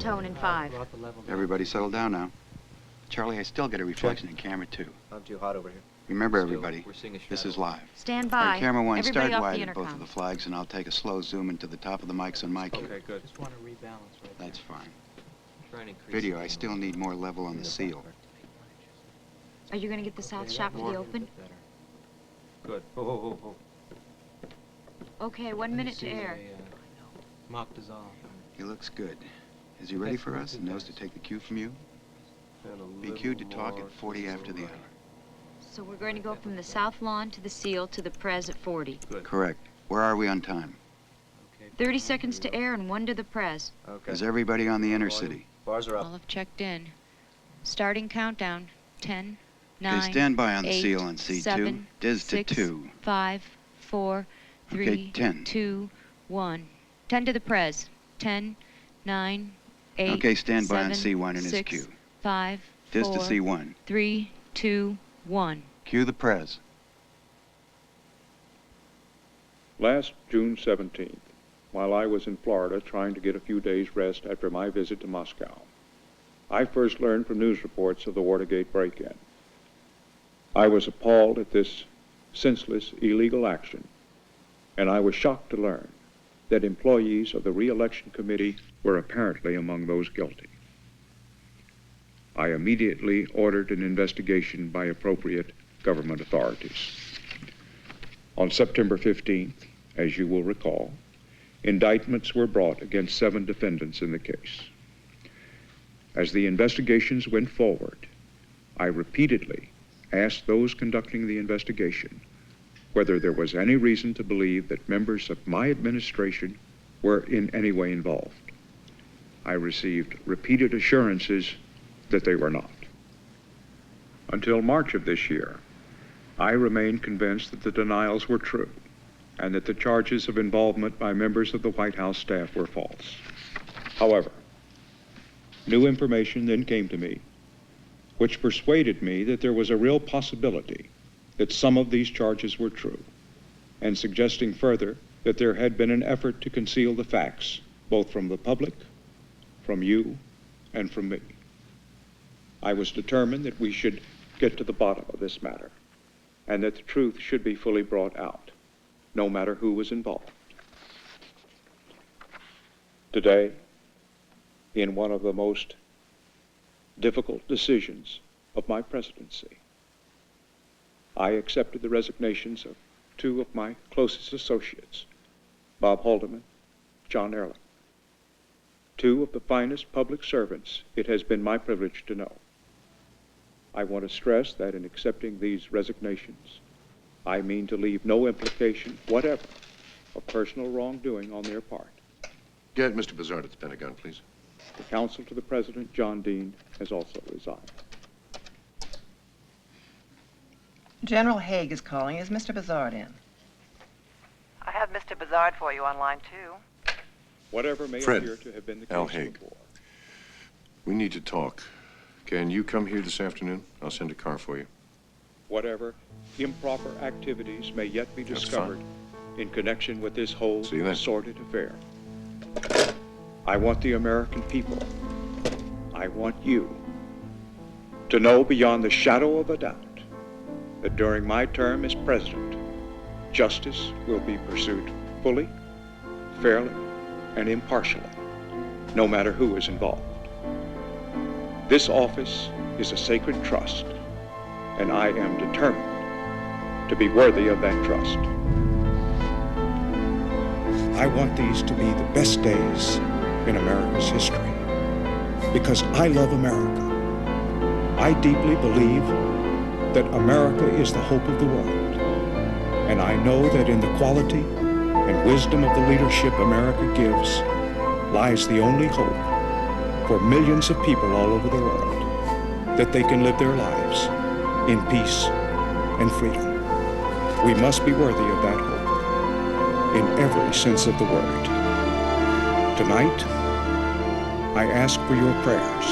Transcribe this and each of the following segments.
tone in 5. Everybody settle down now. Charlie, I still get a reflection in camera 2. I'm too hot over here. Remember, everybody, this is live. Stand by. On camera 1, Everybody start off wide the at both intercom. of the flags, and I'll take a slow zoom into the top of the mics on my cue. Okay, good. Just want to rebalance right That's fine. Try and increase Video, the I still need more level on the seal. Are you going to get the south shot for the open? Good. Oh. Okay, 1 minute to air. Mock dissolve. He looks good. Is he ready for us and knows to take the cue from you? Be cued to talk at 40 after the hour. So we're going to go from the south lawn to the seal to the Prez at 40. Good. Correct. Where are we on time? 30 seconds to air and 1 to the Prez. Okay. Is everybody on the inner city? Bars are All up. have checked in. Starting countdown. 10, Okay, 9, stand by on the 8, seal on C2. 7, Diz to 6, 2. 5, 4, 3, Okay, 10. 2, 1. 10 to the Prez. 10, 9, 8, Okay, stand by on 7, C1 in his 6, cue. 5, Diz 4, to C1. 3, 2, 1. Cue the Prez. Last June 17th, while I was in Florida trying to get a few days' rest after my visit to Moscow, I first learned from news reports of the Watergate break-in. I was appalled at this senseless, illegal action, and I was shocked to learn that employees of the re-election committee were apparently among those guilty. I immediately ordered an investigation by appropriate government authorities. On September 15th, as you will recall, indictments were brought against 7 defendants in the case. As the investigations went forward, I repeatedly asked those conducting the investigation whether there was any reason to believe that members of my administration were in any way involved. I received repeated assurances that they were not. Until March of this year, I remained convinced that the denials were true and that the charges of involvement by members of the White House staff were false. However, new information then came to me which persuaded me that there was a real possibility that some of these charges were true, and suggesting further that there had been an effort to conceal the facts, both from the public, from you, and from me. I was determined that we should get to the bottom of this matter, and that the truth should be fully brought out, no matter who was involved. Today, in one of the most difficult decisions of my presidency, I accepted the resignations of 2 of my closest associates, Bob Haldeman, John Ehrlich, 2 of the finest public servants it has been my privilege to know. I want to stress that in accepting these resignations, I mean to leave no implication whatever of personal wrongdoing on their part. Get Mr. Bizarre at the Pentagon, please. The counsel to the President, John Dean, has also resigned. General Haig is calling. Is Mr. Bizarre in? I have Mr. Bizarre for you on line 2. Whatever may Fred, appear to have been the Al case Haig. before. We need to talk. Can you come here this afternoon? I'll send a car for you. Whatever improper activities may yet be That's discovered in connection with this whole See you then. sordid affair. I want the American people, I want you, to know beyond the shadow of a doubt that during my term as president, justice will be pursued fully, fairly, and impartially, no matter who is involved. This office is a sacred trust, and I am determined to be worthy of that trust. I want these to be the best days in America's history, because I love America. I deeply believe that America is the hope of the world, and I know that in the quality and wisdom of the leadership America gives lies the only hope for millions of people all over the world, that they can live their lives in peace and freedom. We must be worthy of that hope in every sense of the word. Tonight, I ask for your prayers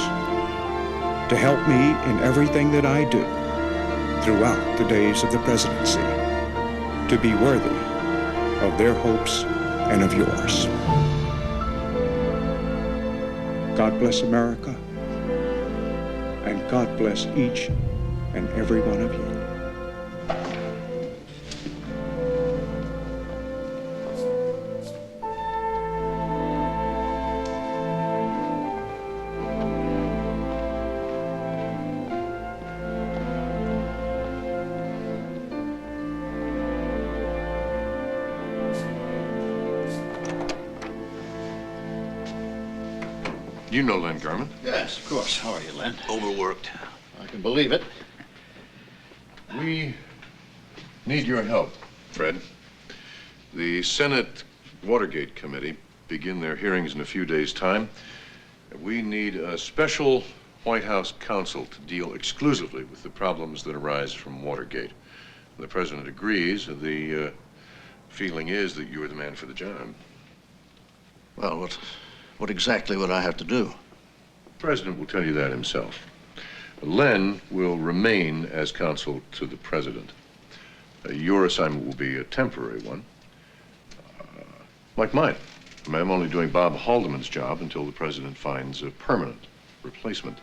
to help me in everything that I do throughout the days of the presidency, to be worthy of their hopes and of yours. God bless America, and God bless each and every one of you. You know Len Garman. Yes, of course. How are you, Len? Overworked. I can believe it. We need your help, Fred. The Senate Watergate Committee begin their hearings in a few days' time. We need a special White House counsel to deal exclusively with the problems that arise from Watergate. The president agrees. The feeling is that you are the man for the job. Well, what exactly would I have to do? The president will tell you that himself. Len will remain as counsel to the president. Your assignment will be a temporary one, like mine. I'm only doing Bob Haldeman's job until the president finds a permanent replacement.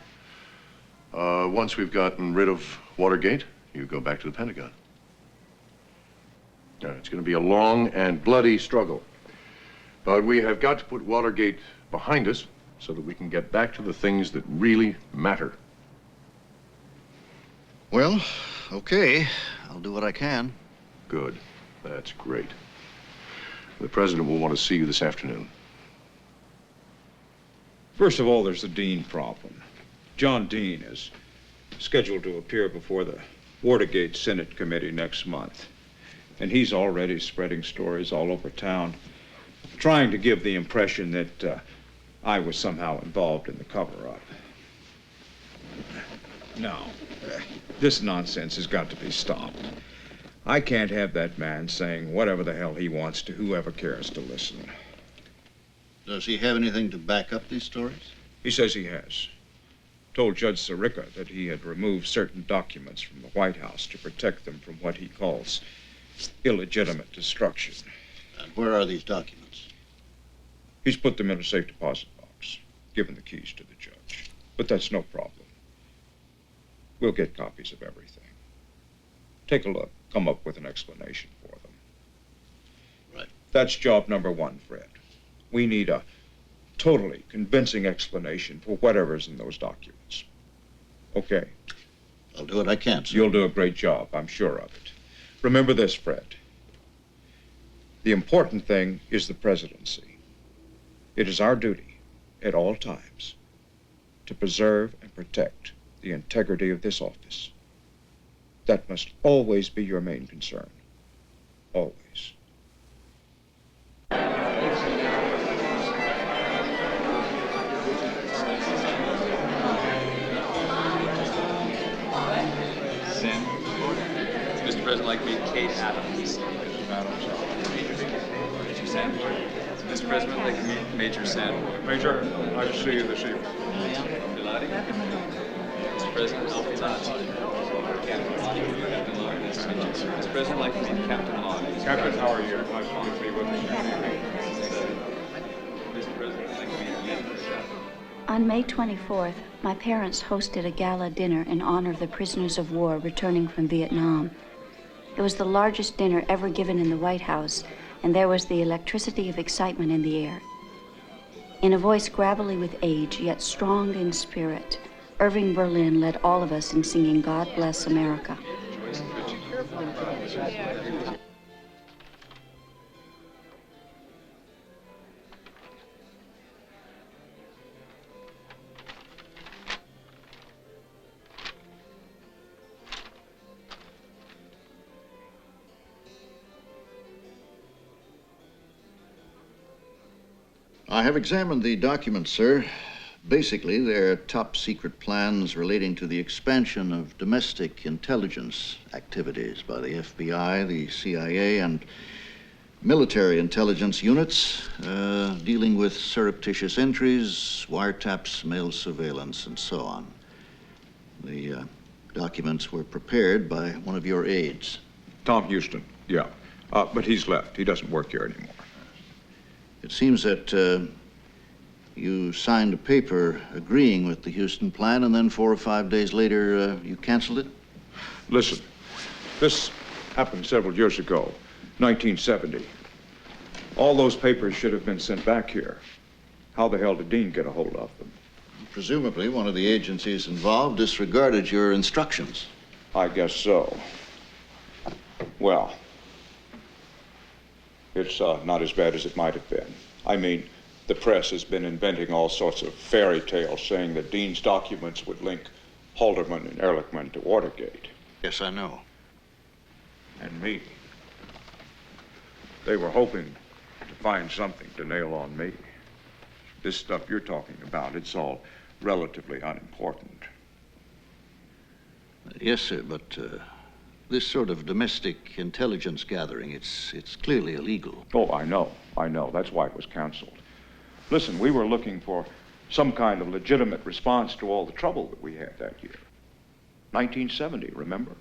Once we've gotten rid of Watergate, you go back to the Pentagon. It's going to be a long and bloody struggle. But we have got to put Watergate behind us so that we can get back to the things that really matter. Well, okay. I'll do what I can. Good. That's great. The president will want to see you this afternoon. First of all, there's the Dean problem. John Dean is scheduled to appear before the Watergate Senate Committee next month. And he's already spreading stories all over town, trying to give the impression that I was somehow involved in the cover-up. No, this nonsense has got to be stopped. I can't have that man saying whatever the hell he wants to whoever cares to listen. Does he have anything to back up these stories? He says he has. Told Judge Sirica that he had removed certain documents from the White House to protect them from what he calls illegitimate destruction. And where are these documents? He's put them in a safe deposit box, given the keys to the judge. But that's no problem. We'll get copies of everything. Take a look, come up with an explanation for them. Right. That's job number one, Fred. We need a totally convincing explanation for whatever's in those documents. Okay? I'll do what I can, sir. You'll do a great job, I'm sure of it. Remember this, Fred. The important thing is the presidency. It is our duty, at all times, to preserve and protect the integrity of this office. That must always be your main concern. Always. Mr. President, like me, Kate Adams. Major Sanford. Mr. President, like me, Major Sanford. Major, I see you this evening. Phlebitis. Mr. President, Alfonso. Captain Lawrence. Nice to meet you, sir. Mr. President, like me, Captain Lawrence. Captain, how are you? Nice to be with us. Mr. President, like me, On May 24th, my parents hosted a gala dinner in honor of the prisoners of war returning from Vietnam. It was the largest dinner ever given in the White House, and there was the electricity of excitement in the air. In a voice gravelly with age, yet strong in spirit, Irving Berlin led all of us in singing God Bless America. I have examined the documents, sir. Basically, they're top secret plans relating to the expansion of domestic intelligence activities by the FBI, the CIA, and military intelligence units, dealing with surreptitious entries, wiretaps, mail surveillance, and so on. The documents were prepared by one of your aides. Tom Houston, yeah. But he's left. He doesn't work here anymore. It seems that You signed a paper agreeing with the Houston plan, and then 4 or 5 days later, you canceled it? Listen, this happened several years ago, 1970. All those papers should have been sent back here. How the hell did Dean get a hold of them? Presumably, one of the agencies involved disregarded your instructions. I guess so. Well, it's not as bad as it might have been. I mean, the press has been inventing all sorts of fairy tales saying that Dean's documents would link Haldeman and Ehrlichman to Watergate. Yes, I know. And me. They were hoping to find something to nail on me. This stuff you're talking about, it's all relatively unimportant. Yes, sir, but this sort of domestic intelligence gathering, it's clearly illegal. Oh, I know. That's why it was canceled. Listen, we were looking for some kind of legitimate response to all the trouble that we had that year. 1970, remember?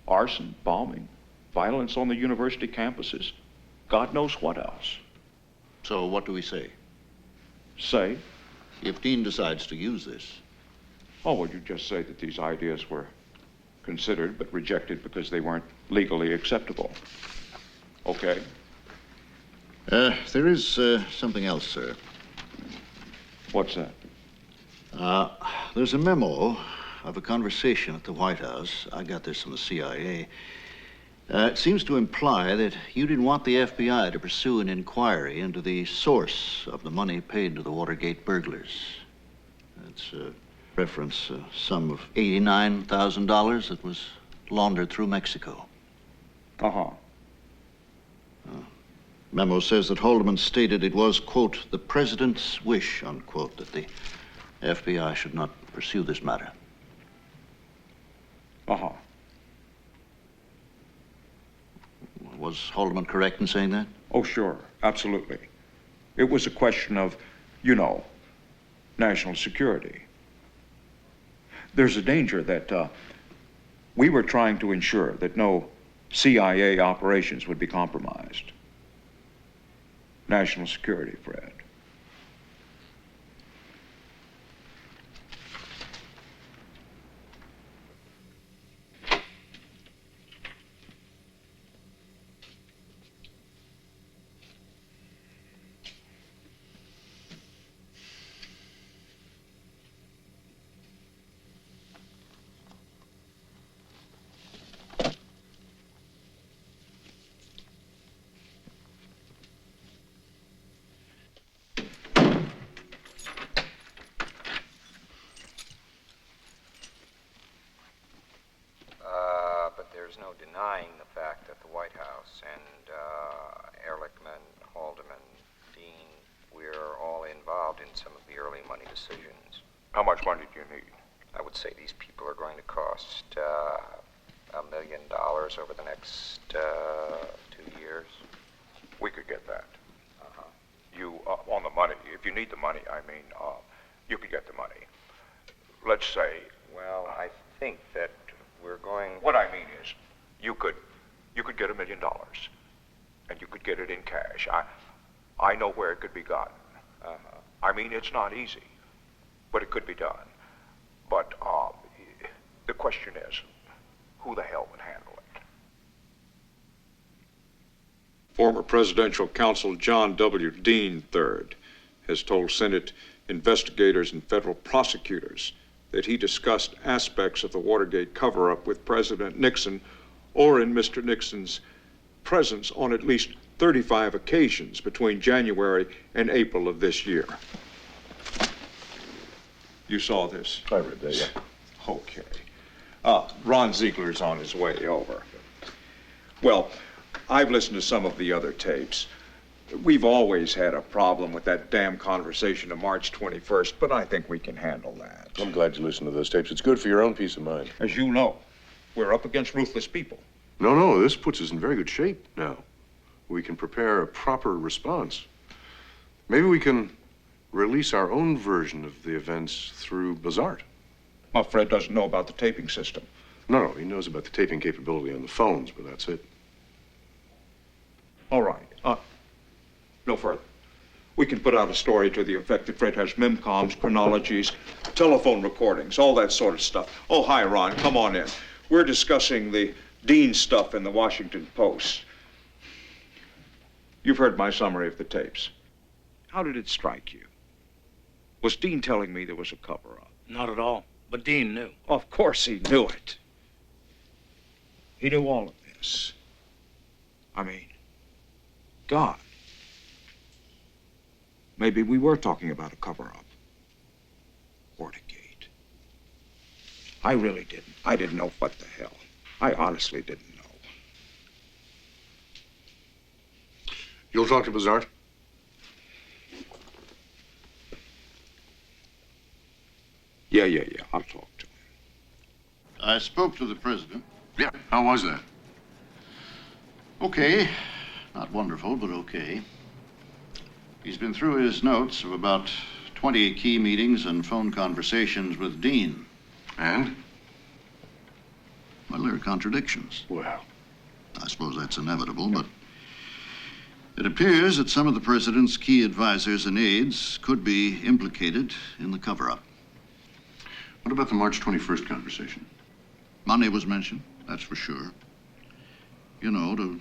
Arson, bombing, violence on the university campuses, God knows what else. So what do we say? Say? If Dean decides to use this. Oh, well, you just say that these ideas were considered but rejected because they weren't legally acceptable. Okay? There is something else, sir. What's that? There's a memo of a conversation at the White House. I got this from the CIA. It seems to imply that you didn't want the FBI to pursue an inquiry into the source of the money paid to the Watergate burglars. It's a reference, a sum of $89,000 that was laundered through Mexico. Uh-huh. Memo says that Haldeman stated it was, quote, the president's wish, unquote, that the FBI should not pursue this matter. Uh-huh. Was Haldeman correct in saying that? Oh, sure. Absolutely. It was a question of, you know, national security. There's a danger that we were trying to ensure that no CIA operations would be compromised. National security, Fred. There's no denying the fact that the White House and Ehrlichman, Haldeman, Dean, we're all involved in some of the early money decisions. How much money do you need? I would say these people are going to cost $1 million over the next 2 years. We could get that. You, on the money, if you need the money, I mean, you could get the money. Let's say... Well, I think that we're going... What I mean is, you could get $1 million, and you could get it in cash. I know where it could be gotten. I mean, it's not easy, but it could be done. But the question is, who the hell would handle it? Former presidential counsel John W. Dean III has told Senate investigators and federal prosecutors that he discussed aspects of the Watergate cover-up with President Nixon or in Mr. Nixon's presence on at least 35 occasions between January and April of this year. You saw this? I read that, yeah. Okay. Ron Ziegler's on his way over. Well, I've listened to some of the other tapes. We've always had a problem with that damn conversation of March 21st, but I think we can handle that. I'm glad you listened to those tapes. It's good for your own peace of mind. As you know, we're up against ruthless people. No, this puts us in very good shape now. We can prepare a proper response. Maybe we can release our own version of the events through Bazart. Well, Fred doesn't know about the taping system. No, he knows about the taping capability on the phones, but that's it. All right. No further. We can put out a story to the effect that Fred has memcoms, chronologies, telephone recordings, all that sort of stuff. Oh, hi, Ron. Come on in. We're discussing the Dean stuff in the Washington Post. You've heard my summary of the tapes. How did it strike you? Was Dean telling me there was a cover-up? Not at all. But Dean knew. Of course he knew it. He knew all of this. I mean, God. Maybe we were talking about a cover-up. Watergate. I really didn't. I didn't know what the hell. I honestly didn't know. You'll talk to Bizarre? Yeah. I'll talk to him. I spoke to the president. Yeah, how was that? Okay. Not wonderful, but okay. He's been through his notes of about 20 key meetings and phone conversations with Dean. And? Well, there are contradictions. Well. I suppose that's inevitable, but it appears that some of the president's key advisors and aides could be implicated in the cover-up. What about the March 21st conversation? Money was mentioned, that's for sure. You know, to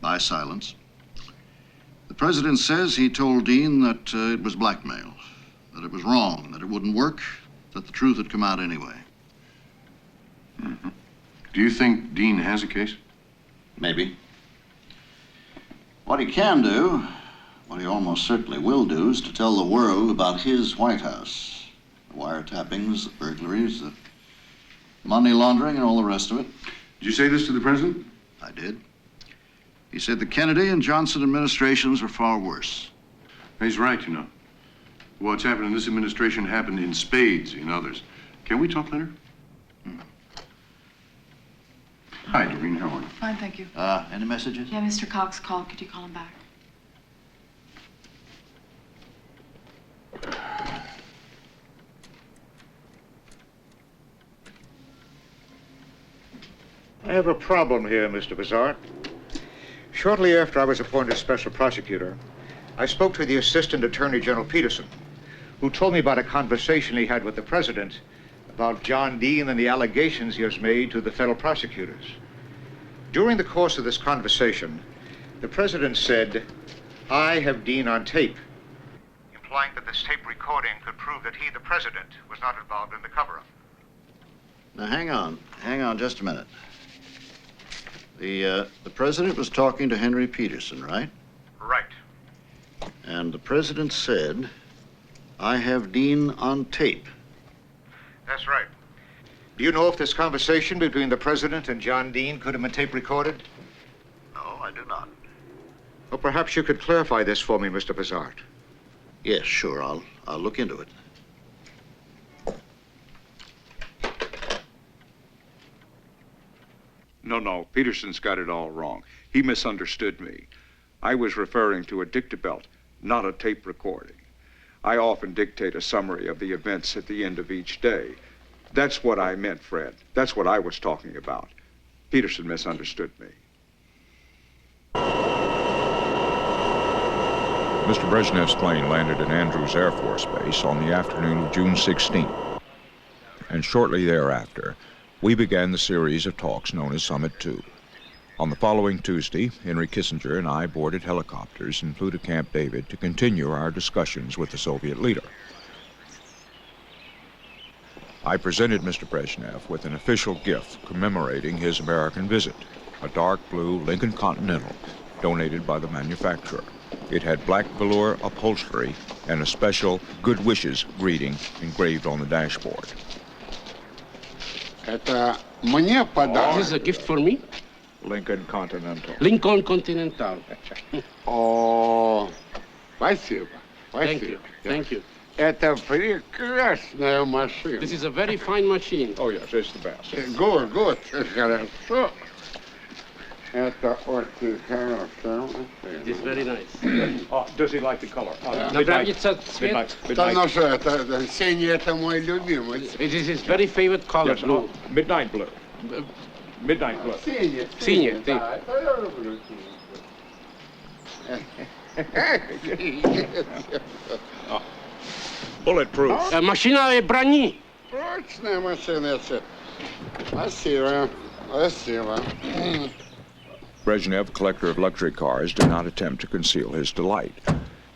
buy silence. The president says he told Dean that it was blackmail, that it was wrong, that it wouldn't work, that the truth had come out anyway. Mm-hmm. Do you think Dean has a case? Maybe. What he can do, what he almost certainly will do, is to tell the world about his White House. The wiretappings, the burglaries, the money laundering, and all the rest of it. Did you say this to the president? I did. He said the Kennedy and Johnson administrations were far worse. He's right, you know. What's happened in this administration happened in spades in others. Can we talk later? Hi, Doreen. How are you? Fine, thank you. Any messages? Yeah, Mr. Cox called. Could you call him back? I have a problem here, Mr. Bizarre. Shortly after I was appointed special prosecutor, I spoke to the Assistant Attorney General Peterson, who told me about a conversation he had with the president about John Dean and the allegations he has made to the federal prosecutors. During the course of this conversation, the president said, "I have Dean on tape," implying that this tape recording could prove that he, the president, was not involved in the cover-up. Now, hang on just a minute. The president was talking to Henry Peterson, right? Right. And the president said, "I have Dean on tape." That's right. Do you know if this conversation between the president and John Dean could have been tape recorded? No, I do not. Well, perhaps you could clarify this for me, Mr. Bizarre. Yes, sure. I'll look into it. No, Peterson's got it all wrong. He misunderstood me. I was referring to a Dictabelt, not a tape recording. I often dictate a summary of the events at the end of each day. That's what I meant, Fred. That's what I was talking about. Peterson misunderstood me. Mr. Brezhnev's plane landed at Andrews Air Force Base on the afternoon of June 16th. And shortly thereafter, we began the series of talks known as Summit 2. On the following Tuesday, Henry Kissinger and I boarded helicopters and flew to Camp David to continue our discussions with the Soviet leader. I presented Mr. Brezhnev with an official gift commemorating his American visit, a dark blue Lincoln Continental donated by the manufacturer. It had black velour upholstery and a special good wishes greeting engraved on the dashboard. This is a gift for me? Lincoln Continental. Lincoln Continental. Oh, спасибо. Thank you. Thank you. Это прекрасная машина. This is a very fine machine. Oh, yes, it's the best. Good. Хорошо. Это очень хорошая машина. It is very nice. Oh, does he like the color? Нравится цвет? Ну что, это синий, это мой любимый. It is his very favorite color, Yes, blue. Midnight blue. Midnight blue. Синий. Синий. Да, это я люблю синий. Bulletproof. Машина брони. Прочная машина. Спасибо. Спасибо. Brezhnev, collector of luxury cars, did not attempt to conceal his delight.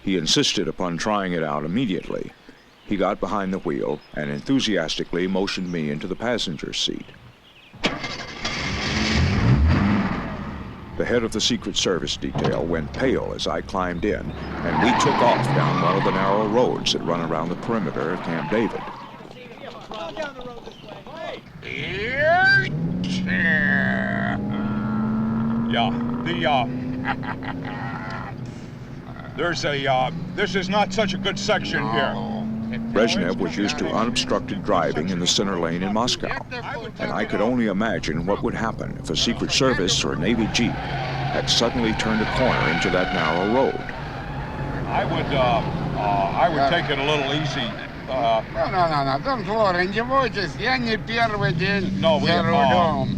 He insisted upon trying it out immediately. He got behind the wheel and enthusiastically motioned me into the passenger's seat. The head of the Secret Service detail went pale as I climbed in, and we took off down one of the narrow roads that run around the perimeter of Camp David. This is not such a good section here. Brezhnev was used to unobstructed driving in the center lane in Moscow, and I could only imagine what would happen if a Secret Service or Navy Jeep had suddenly turned a corner into that narrow road. I would take it a little easy. No, don't worry, не бойтесь, я не первый день No, за рулем.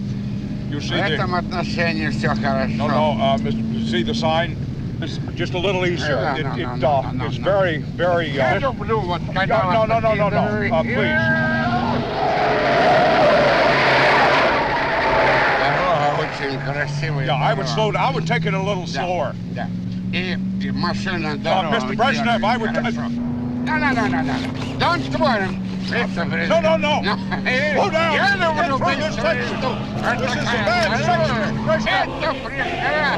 You see В этом отношении все хорошо. No, see the sign? It's just a little easier. It's very, very... Я люблю вот когда No, please. Дорога очень красивая. Yeah, I would slow down. I would take it a little slower. Да. И машина дорога. Mr. Brezhnev, I would... No. Don't worry. No. Slow down. Я люблю This is a bad section. Brezhnev.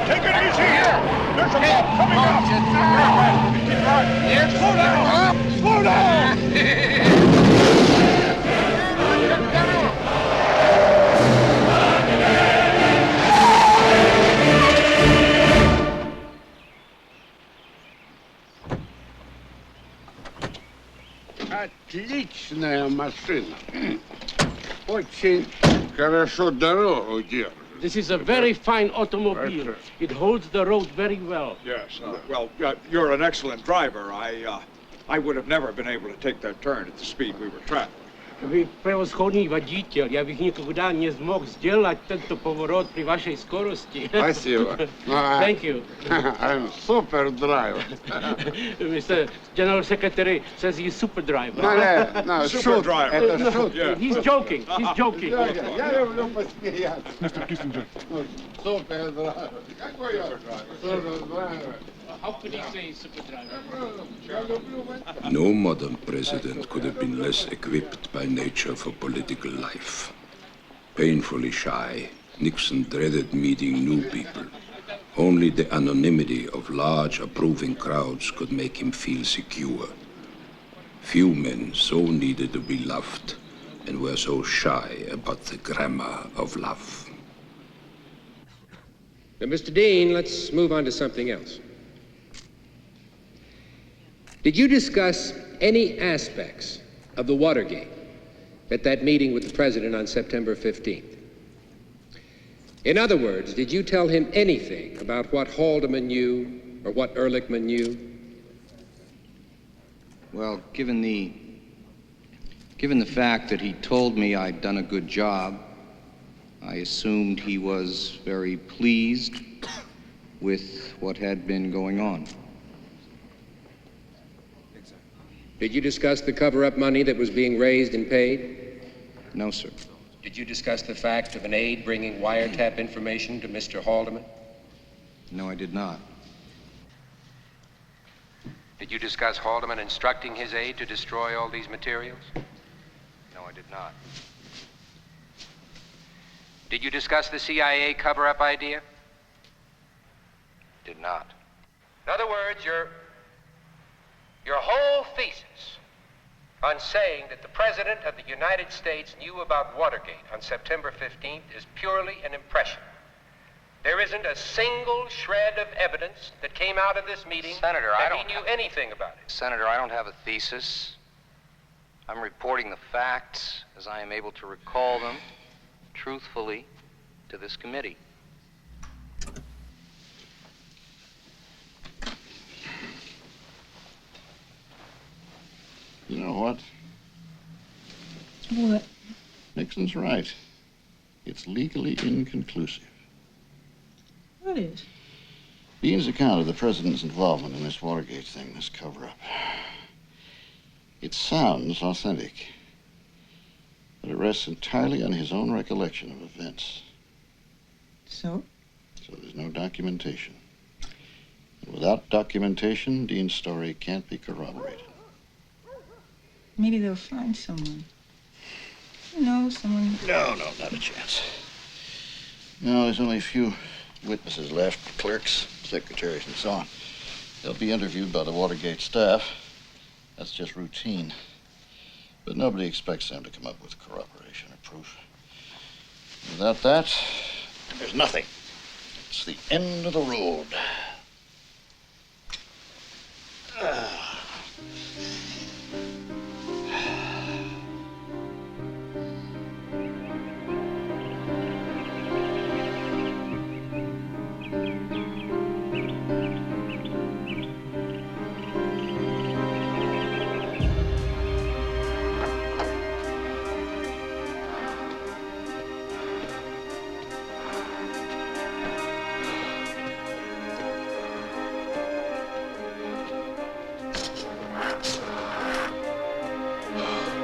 Take it easy here. There's a mob coming up. Keep right. Slow down. Отличная машина. Очень хорошо дорогу держит. This is a very fine automobile. It holds the road very well. Yes. You're an excellent driver. I would have never been able to take that turn at the speed we were traveling. Вы превосходный водитель. Я бы никогда не смог сделать этот поворот при вашей скорости. Спасибо. Thank you. I'm super driver. Mr. General Secretary says he's super driver. No, Super driver. Это шутка. He's joking. He's joking. Я люблю посмеяться. Mr. Kissinger. Супер драйвер. Какой я супер драйвер? How could he say super driver? No modern president could have been less equipped by nature for political life. Painfully shy, Nixon dreaded meeting new people. Only the anonymity of large approving crowds could make him feel secure. Few men so needed to be loved and were so shy about the grammar of love. Now, Mr. Dean, let's move on to something else. Did you discuss any aspects of the Watergate at that meeting with the President on September 15th? In other words, did you tell him anything about what Haldeman knew or what Ehrlichman knew? Well, given the fact that he told me I'd done a good job, I assumed he was very pleased with what had been going on. Did you discuss the cover-up money that was being raised and paid? No, sir. Did you discuss the fact of an aide bringing wiretap information to Mr. Haldeman? No, I did not. Did you discuss Haldeman instructing his aide to destroy all these materials? No, I did not. Did you discuss the CIA cover-up idea? Did not. In other words, your whole thesis on saying that the President of the United States knew about Watergate on September 15th is purely an impression. There isn't a single shred of evidence that came out of this meeting Senator, that he knew anything about it. Senator, I don't have a thesis. I'm reporting the facts as I am able to recall them truthfully to this committee. You know what? What? Nixon's right. It's legally inconclusive. What is? Dean's account of the president's involvement in this Watergate thing, this cover-up. It sounds authentic, but it rests entirely on his own recollection of events. So? So there's no documentation. And without documentation, Dean's story can't be corroborated. Maybe they'll find someone. You know, someone... No, not a chance. No, there's only a few witnesses left, clerks, secretaries, and so on. They'll be interviewed by the Watergate staff. That's just routine. But nobody expects them to come up with corroboration or proof. Without that, there's nothing. It's the end of the road.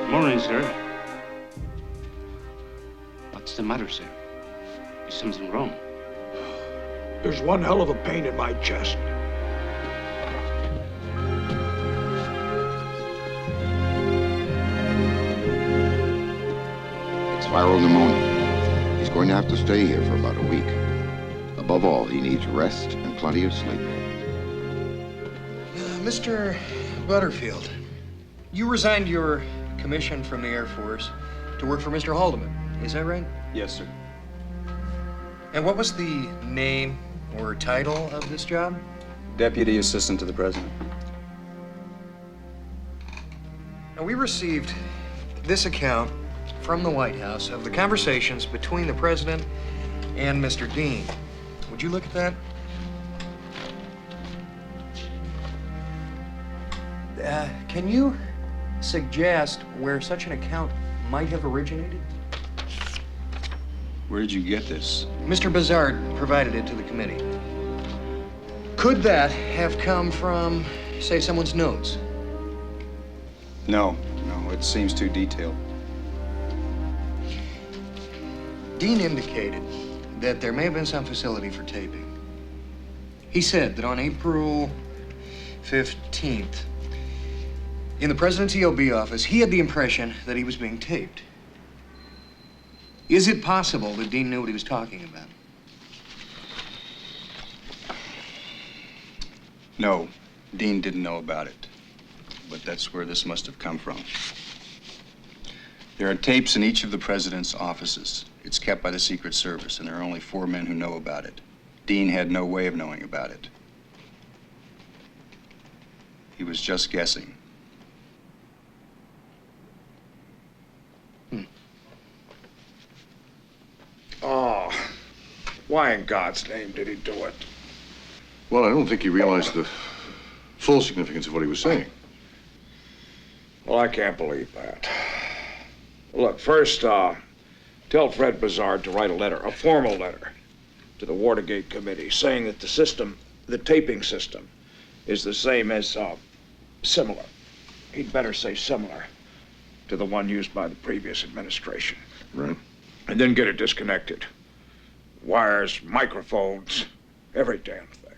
Morning, sir. What's the matter, sir? Is something wrong? There's one hell of a pain in my chest. It's viral pneumonia. He's going to have to stay here for about a week. Above all, he needs rest and plenty of sleep. Mr. Butterfield, you resigned your commission from the Air Force to work for Mr. Haldeman. Is that right? Yes, sir. And what was the name or title of this job? Deputy Assistant to the President. Now, we received this account from the White House of the conversations between the President and Mr. Dean. Would you look at that? Can you suggest where such an account might have originated? Where did you get this? Mr. Bazard provided it to the committee. Could that have come from, say, someone's notes? No, it seems too detailed. Dean indicated that there may have been some facility for taping. He said that on April 15th, in the President's EOB office, he had the impression that he was being taped. Is it possible that Dean knew what he was talking about? No, Dean didn't know about it. But that's where this must have come from. There are tapes in each of the President's offices. It's kept by the Secret Service, and there are only 4 men who know about it. Dean had no way of knowing about it. He was just guessing. Oh, why in God's name did he do it? Well, I don't think he realized the full significance of what he was saying. Well, I can't believe that. Look, first, tell Fred Bazard to write a letter, a formal letter, to the Watergate committee saying that the system, the taping system, is the same as, similar. He'd better say similar to the one used by the previous administration. Right. And then get it disconnected. Wires, microphones, every damn thing.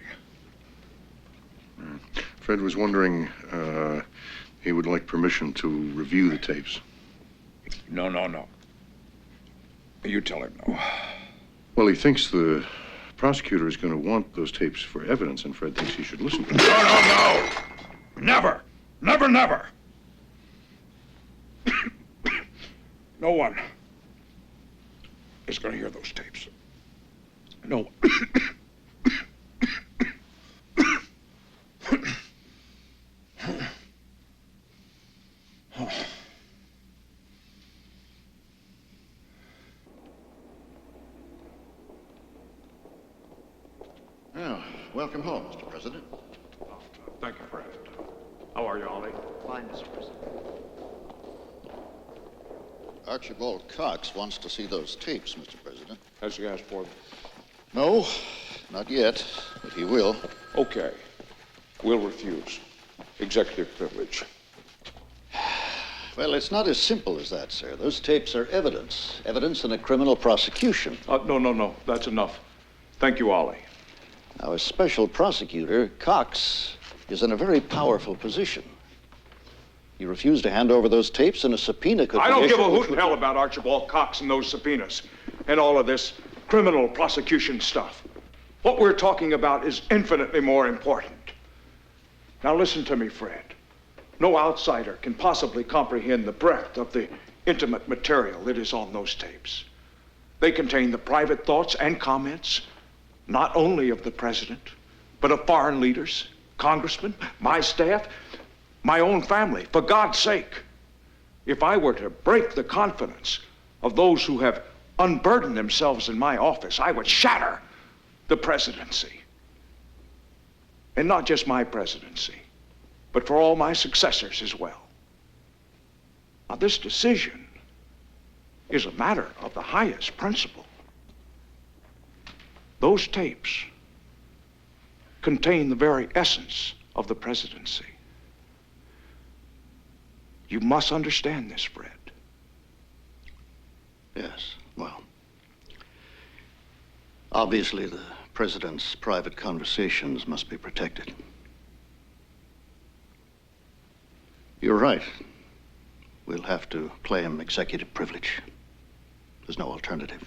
Fred was wondering, he would like permission to review the tapes. No. You tell him no. Well, he thinks the prosecutor is going to want those tapes for evidence, and Fred thinks he should listen to them. No. Never. No one is going to hear those tapes. No one. Well, welcome home, Mr. President. Thank you, Fred. How are you, Ollie? Fine, Mr. President. Archibald Cox wants to see those tapes, Mr. President. Has he asked for them? No, Not yet, but he will. Okay. We'll refuse. Executive privilege. Well, it's not as simple as that, sir. Those tapes are evidence. Evidence in a criminal prosecution. No. That's enough. Thank you, Ollie. Now, as special prosecutor, Cox is in a very powerful position. You refuse to hand over those tapes, and a subpoena could be I don't give a issued, hoot in hell about Archibald Cox and those subpoenas and all of this criminal prosecution stuff. What we're talking about is infinitely more important. Now listen to me, Fred. No outsider can possibly comprehend the breadth of the intimate material that is on those tapes. They contain the private thoughts and comments, not only of the president, but of foreign leaders, congressmen, my staff, my own family. For God's sake, if I were to break the confidence of those who have unburdened themselves in my office, I would shatter the presidency. And not just my presidency, but for all my successors as well. Now, this decision is a matter of the highest principle. Those tapes contain the very essence of the presidency. You must understand this, Fred. Yes, well, obviously the president's private conversations must be protected. You're right. We'll have to claim executive privilege. There's no alternative.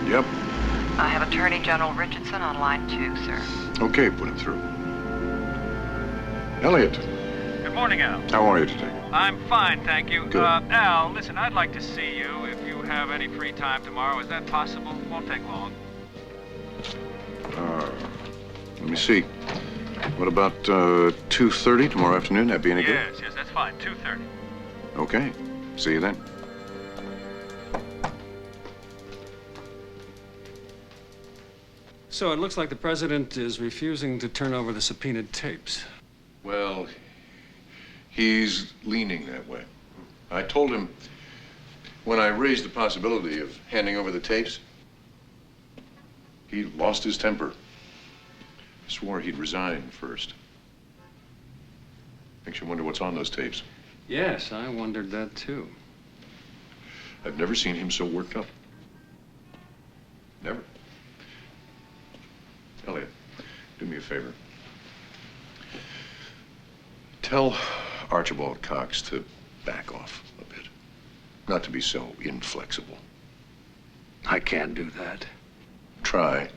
Yep. I have Attorney General Richardson on line 2, sir. Okay, put him through. Elliot, Good morning, Al. how are you today? I'm fine, thank you. Good. Al, listen, I'd like to see you if you have any free time tomorrow. Is that possible? Won't take long. Let me see. What about 2:30 tomorrow afternoon? That'd be any good? Yes, that's fine. 2:30. Okay. See you then. So it looks like the president is refusing to turn over the subpoenaed tapes. Well, he's leaning that way. I told him when I raised the possibility of handing over the tapes, he lost his temper. Swore he'd resign first. Makes you wonder what's on those tapes. Yes, I wondered that too. I've never seen him so worked up. Never. Elliot, do me a favor. Tell Archibald Cox to back off a bit. Not to be so inflexible. I can't do that. Try,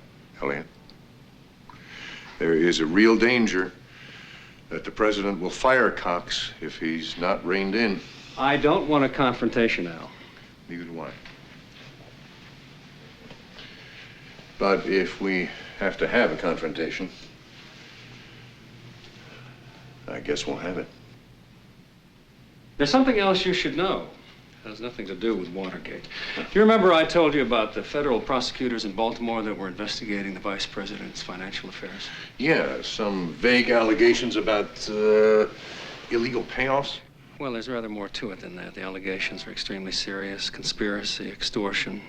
Elliot. There is a real danger that the president will fire Cox if he's not reined in. I don't want a confrontation, Al. Neither do I. But if we have to have a confrontation, I guess we'll have it. There's something else you should know. It has nothing to do with Watergate. Do you remember I told you about the federal prosecutors in Baltimore that were investigating the vice president's financial affairs? Yeah, some vague allegations about illegal payoffs. Well, there's rather more to it than that. The allegations are extremely serious. Conspiracy, extortion,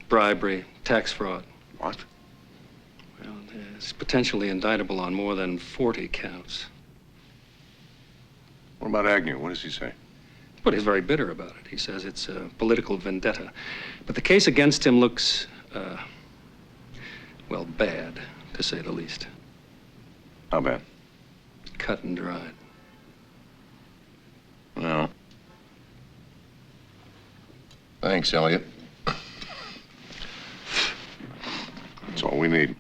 bribery, tax fraud. What? Well, it's potentially indictable on more than 40 counts. What about Agnew? What does he say? But he's very bitter about it. He says it's a political vendetta. But the case against him looks, well, bad, to say the least. How bad? Cut and dried. Well. Thanks, Elliot. That's all we need.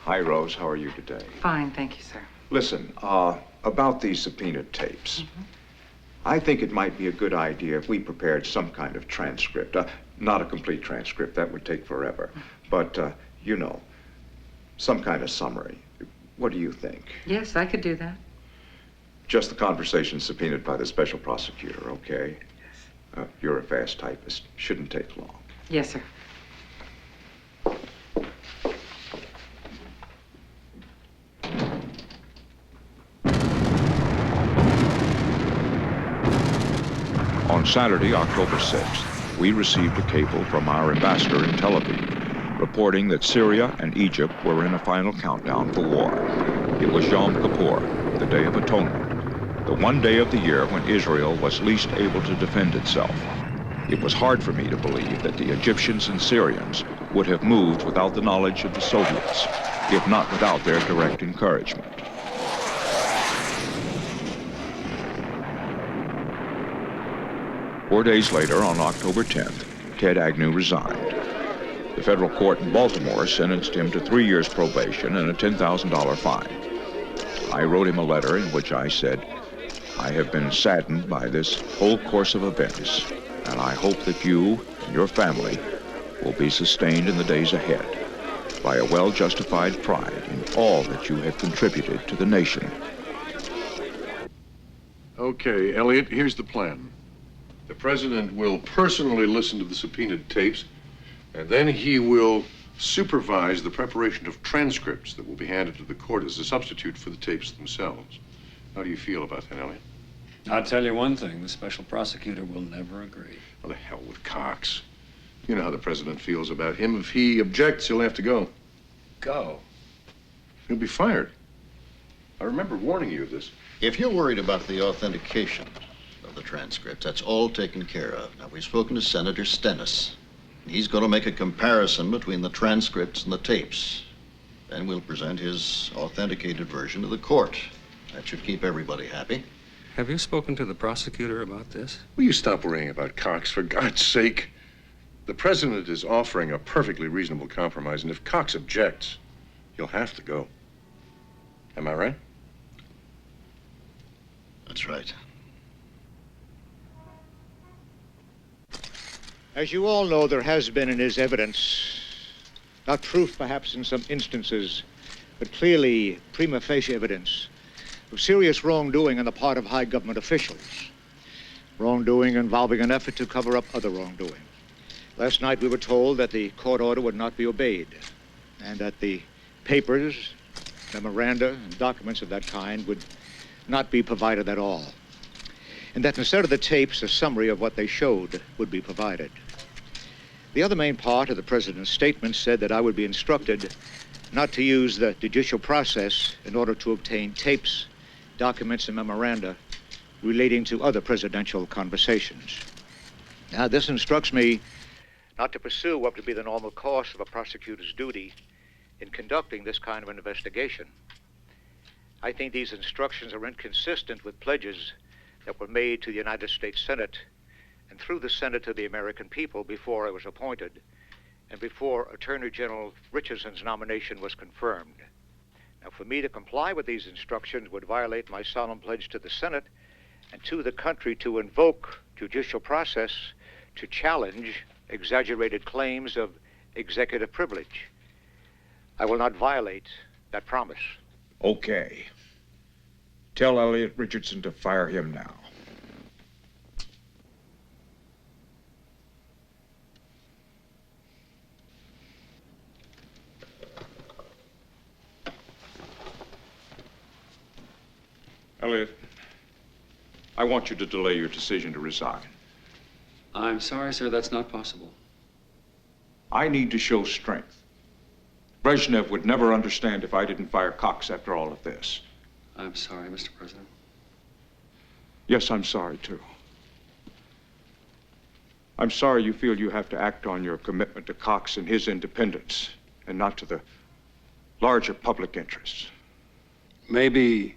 Hi, Rose. How are you today? Fine, thank you, sir. Listen, about these subpoenaed tapes. I think it might be a good idea if we prepared some kind of transcript. Not a complete transcript. That would take forever. But, you know, some kind of summary. What do you think? Yes, I could do that. Just the conversation subpoenaed by the special prosecutor, okay? Yes. You're a fast typist. Shouldn't take long. Yes, sir. On Saturday, October 6th, we received a cable from our ambassador in Tel Aviv, reporting that Syria and Egypt were in a final countdown for war. It was Yom Kippur, the Day of Atonement, the one day of the year when Israel was least able to defend itself. It was hard for me to believe that the Egyptians and Syrians would have moved without the knowledge of the Soviets, if not without their direct encouragement. Four days later, on October 10th, Ted Agnew resigned. The federal court in Baltimore sentenced him to 3 years probation and a $10,000 fine. I wrote him a letter in which I said, I have been saddened by this whole course of events, and I hope that you and your family will be sustained in the days ahead by a well-justified pride in all that you have contributed to the nation. Okay, Elliot, here's the plan. The president will personally listen to the subpoenaed tapes, and then he will supervise the preparation of transcripts that will be handed to the court as a substitute for the tapes themselves. How do you feel about that, Elliot? I'll tell you one thing, the special prosecutor will never agree. Well, the hell with Cox. You know how the president feels about him. If he objects, he'll have to go. Go? He'll be fired. I remember warning you of this. If you're worried about the authentication of the transcripts, that's all taken care of. Now, we've spoken to Senator Stennis. He's going to make a comparison between the transcripts and the tapes. Then we'll present his authenticated version to the court. That should keep everybody happy. Have you spoken to the prosecutor about this? Will you stop worrying about Cox, for God's sake? The president is offering a perfectly reasonable compromise, and if Cox objects, he'll have to go. Am I right? That's right. As you all know, there has been in his evidence, not proof perhaps in some instances, but clearly prima facie evidence of serious wrongdoing on the part of high government officials. Wrongdoing involving an effort to cover up other wrongdoing. Last night we were told that the court order would not be obeyed, and that the papers, memoranda, and documents of that kind would not be provided at all. And that instead of the tapes, a summary of what they showed would be provided. The other main part of the president's statement said that I would be instructed not to use the judicial process in order to obtain tapes, documents, and memoranda relating to other presidential conversations. Now, this instructs me not to pursue what would be the normal course of a prosecutor's duty in conducting this kind of an investigation. I think these instructions are inconsistent with pledges that were made to the United States Senate and through the Senate to the American people before I was appointed and before Attorney General Richardson's nomination was confirmed. Now, for me to comply with these instructions would violate my solemn pledge to the Senate and to the country to invoke judicial process to challenge exaggerated claims of executive privilege. I will not violate that promise. Okay. Tell Elliot Richardson to fire him now. Elliot, I want you to delay your decision to resign. I'm sorry, sir, that's not possible. I need to show strength. Brezhnev would never understand if I didn't fire Cox after all of this. I'm sorry, Mr. President. Yes, I'm sorry, too. I'm sorry you feel you have to act on your commitment to Cox and his independence, and not to the larger public interests. Maybe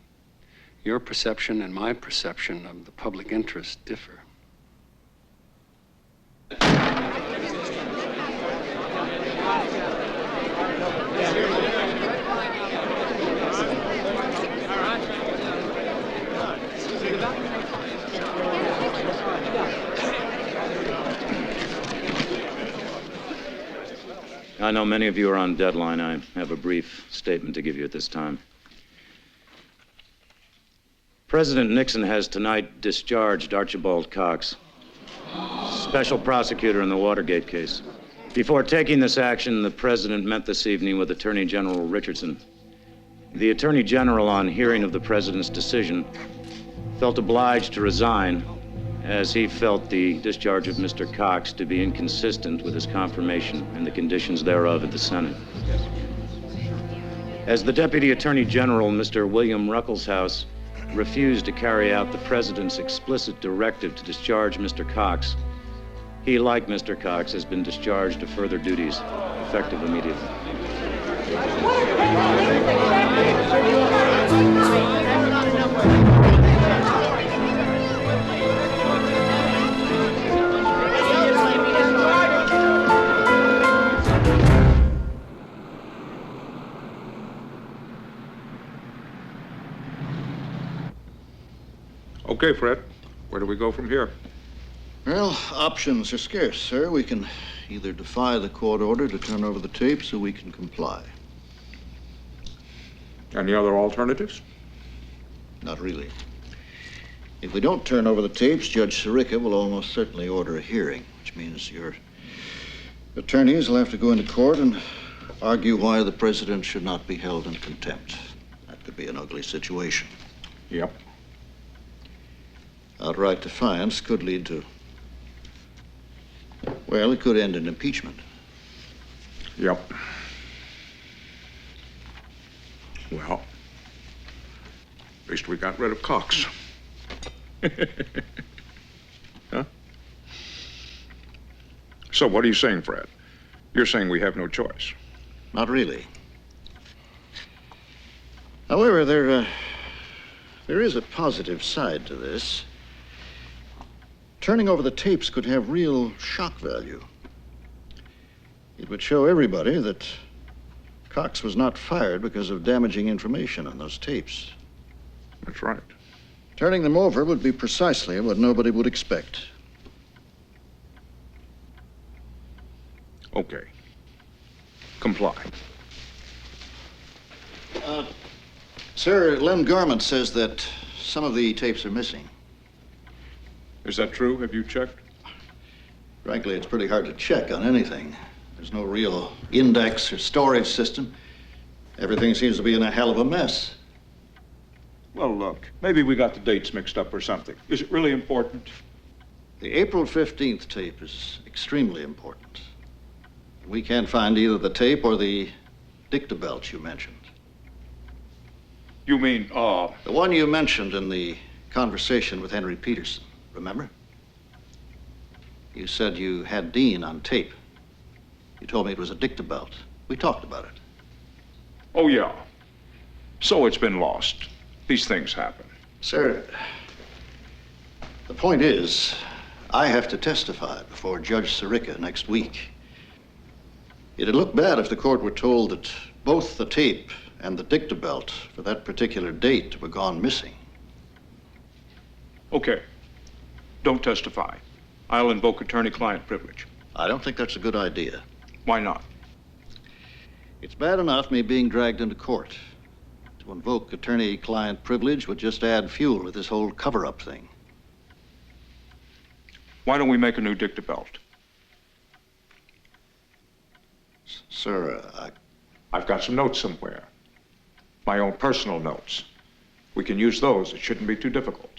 your perception and my perception of the public interest differ. I know many of you are on deadline. I have a brief statement to give you at this time. President Nixon has tonight discharged Archibald Cox, special prosecutor in the Watergate case. Before taking this action, the president met this evening with Attorney General Richardson. The Attorney General, on hearing of the president's decision, felt obliged to resign as he felt the discharge of Mr. Cox to be inconsistent with his confirmation and the conditions thereof at the Senate. As the Deputy Attorney General, Mr. William Ruckelshaus, refused to carry out the president's explicit directive to discharge Mr. Cox, he, like Mr. Cox, has been discharged to further duties, effective immediately. Okay, Fred. Where do we go from here? Well, options are scarce, sir. We can either defy the court order to turn over the tapes, or we can comply. Any other alternatives? Not really. If we don't turn over the tapes, Judge Sirica will almost certainly order a hearing, which means your attorneys will have to go into court and argue why the president should not be held in contempt. That could be an ugly situation. Yep. Outright defiance could lead to, well, it could end in impeachment. Yep. Well, at least we got rid of Cox. Huh? So what are you saying, Fred? You're saying we have no choice? Not really. However, there is a positive side to this. Turning over the tapes could have real shock value. It would show everybody that Cox was not fired because of damaging information on those tapes. That's right. Turning them over would be precisely what nobody would expect. Okay. Comply. Sir, Lem Garment says that some of the tapes are missing. Is that true? Have you checked? Frankly, it's pretty hard to check on anything. There's no real index or storage system. Everything seems to be in a hell of a mess. Well, look, maybe we got the dates mixed up or something. Is it really important? The April 15th tape is extremely important. We can't find either the tape or the Dictabelt you mentioned. You mean, the one you mentioned in the conversation with Henry Peterson, remember? You said you had Dean on tape. You told me it was a Dictabelt. We talked about it. Oh, yeah. So it's been lost. These things happen. Sir, the point is, I have to testify before Judge Sirica next week. It'd look bad if the court were told that both the tape and the Dictabelt for that particular date were gone missing. Okay. Don't testify. I'll invoke attorney-client privilege. I don't think that's a good idea. Why not? It's bad enough me being dragged into court. To invoke attorney-client privilege would just add fuel to this whole cover-up thing. Why don't we make a new Dictabelt? Sir, I've got some notes somewhere. My own personal notes. We can use those. It shouldn't be too difficult.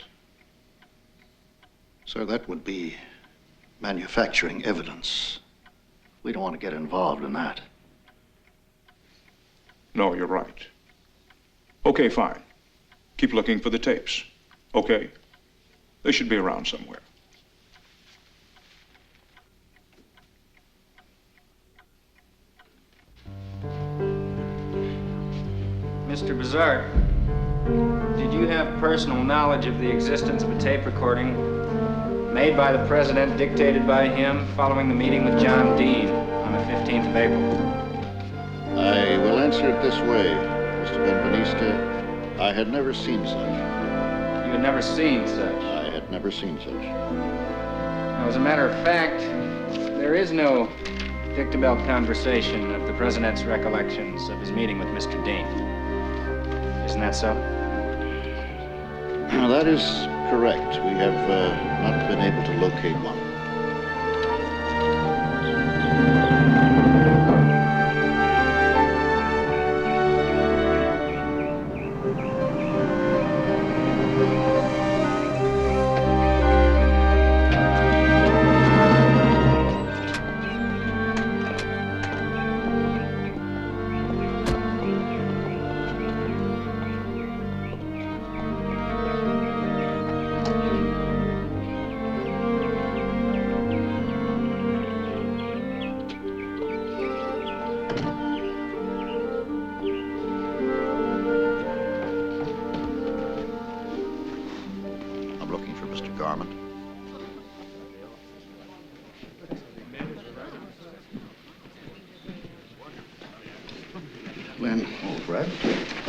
Sir, that would be manufacturing evidence. We don't want to get involved in that. No, you're right. Okay, fine. Keep looking for the tapes. Okay? They should be around somewhere. Mr. Bizarre, did you have personal knowledge of the existence of a tape recording made by the president, dictated by him, following the meeting with John Dean on the 15th of April? I will answer it this way, Mr. Benveniste. I had never seen such. You had never seen such? I had never seen such. Now, as a matter of fact, there is no Dictabelt conversation of the president's recollections of his meeting with Mr. Dean. Isn't that so? Now, that is correct. We have not been able to locate one.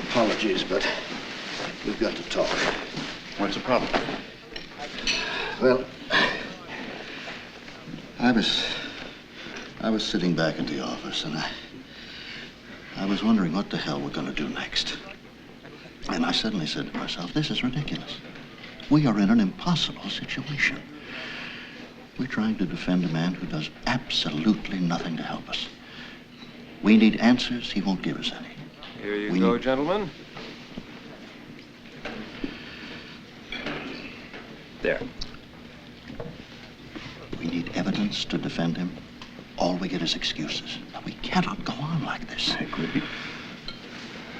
Apologies, but we've got to talk. What's the problem? Well, I was sitting back at the office, and I was wondering what the hell we're going to do next. And I suddenly said to myself, this is ridiculous. We are in an impossible situation. We're trying to defend a man who does absolutely nothing to help us. We need answers. He won't give us any. Here you go, gentlemen. There. We need evidence to defend him. All we get is excuses. Now, we cannot go on like this. I agree.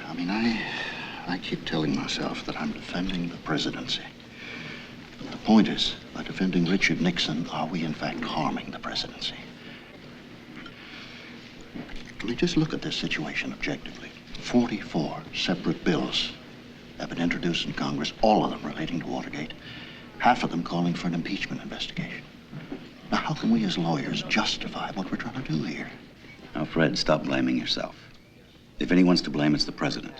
I mean, I keep telling myself that I'm defending the presidency. But the point is, by defending Richard Nixon, are we in fact harming the presidency? I mean, just look at this situation objectively. 44 separate bills have been introduced in Congress, all of them relating to Watergate, half of them calling for an impeachment investigation. Now, how can we as lawyers justify what we're trying to do here? Now, Fred, stop blaming yourself. If anyone's to blame, it's the president.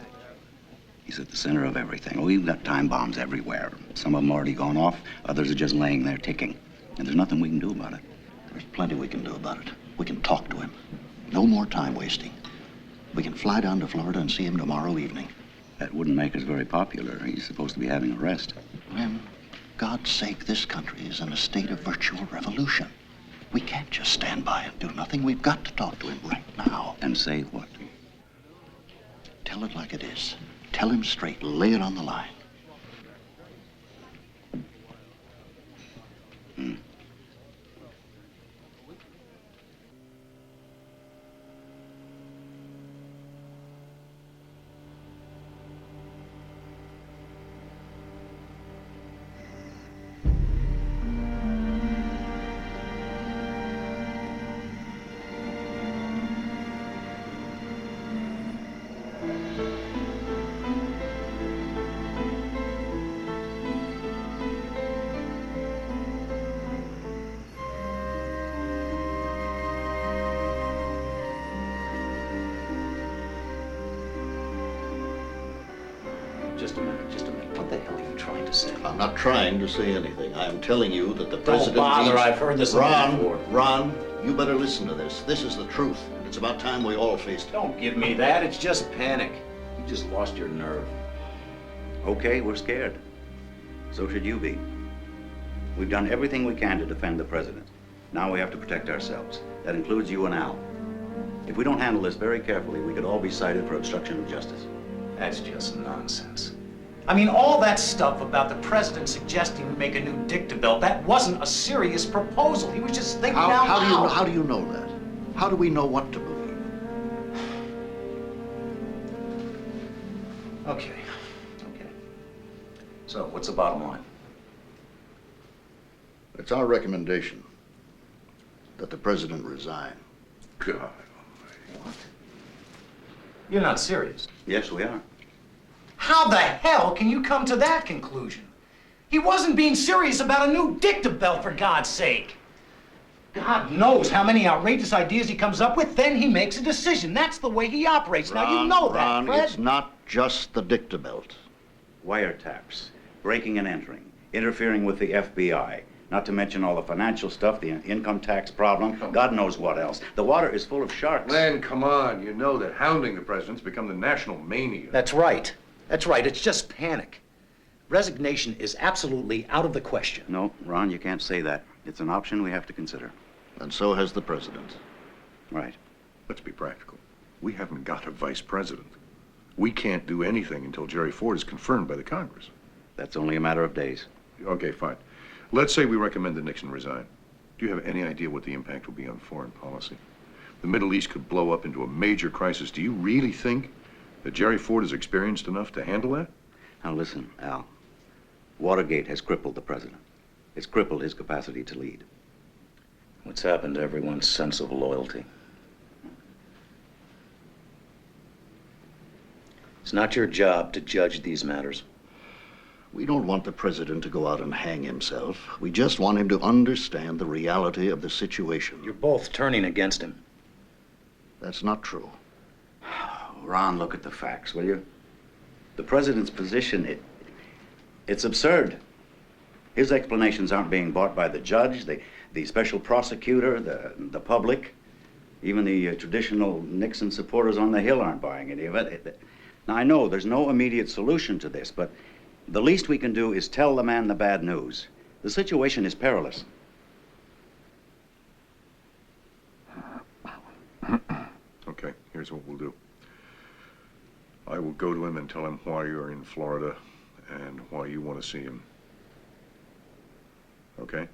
He's at the center of everything. Oh, we've got time bombs everywhere. Some of them already gone off, others are just laying there ticking. And there's nothing we can do about it. There's plenty we can do about it. We can talk to him. No more time wasting. We can fly down to Florida and see him tomorrow evening. That wouldn't make us very popular. He's supposed to be having a rest. Glenn, God's sake, this country is in a state of virtual revolution. We can't just stand by and do nothing. We've got to talk to him right now. And say what? Tell it like it is. Tell him straight. Lay it on the line. Just a minute. What the hell are you trying to say? I'm not trying to say anything. I am telling you that the president... Don't bother, I've heard this before. Ron, you better listen to this. This is the truth. It's about time we all faced it. Don't give me that. It's just panic. You just lost your nerve. Okay, we're scared. So should you be. We've done everything we can to defend the president. Now we have to protect ourselves. That includes you and Al. If we don't handle this very carefully, we could all be cited for obstruction of justice. That's just nonsense. I mean, all that stuff about the president suggesting we make a new Dictabelt, that wasn't a serious proposal. He was just thinking out loud. How do you know that? How do we know what to believe? Okay. So, what's the bottom line? It's our recommendation that the president resign. God. What? You're not serious. Yes, we are. How the hell can you come to that conclusion? He wasn't being serious about a new Dictabelt, for God's sake. God knows how many outrageous ideas he comes up with, then he makes a decision. That's the way he operates. Now, you know that, Fred. It's not just the Dictabelt. Wiretaps, breaking and entering, interfering with the FBI, not to mention all the financial stuff, the income tax problem, God knows what else. The water is full of sharks. Len, come on. You know that hounding the president's become the national mania. That's right. That's right. It's just panic. Resignation is absolutely out of the question. No, Ron, you can't say that. It's an option we have to consider. And so has the president. Right. Let's be practical. We haven't got a vice president. We can't do anything until Jerry Ford is confirmed by the Congress. That's only a matter of days. Okay, fine. Let's say we recommend that Nixon resign. Do you have any idea what the impact will be on foreign policy? The Middle East could blow up into a major crisis. Do you really think that Jerry Ford is experienced enough to handle that? Now listen, Al. Watergate has crippled the president. It's crippled his capacity to lead. What's happened to everyone's sense of loyalty? It's not your job to judge these matters. We don't want the president to go out and hang himself. We just want him to understand the reality of the situation. You're both turning against him. That's not true. Ron, look at the facts, will you? The president's position, it's absurd. His explanations aren't being bought by the judge, the special prosecutor, the public. Even the traditional Nixon supporters on the Hill aren't buying any of it. Now, I know there's no immediate solution to this, but the least we can do is tell the man the bad news. The situation is perilous. Okay, here's what we'll do. I will go to him and tell him why you're in Florida and why you want to see him. Okay?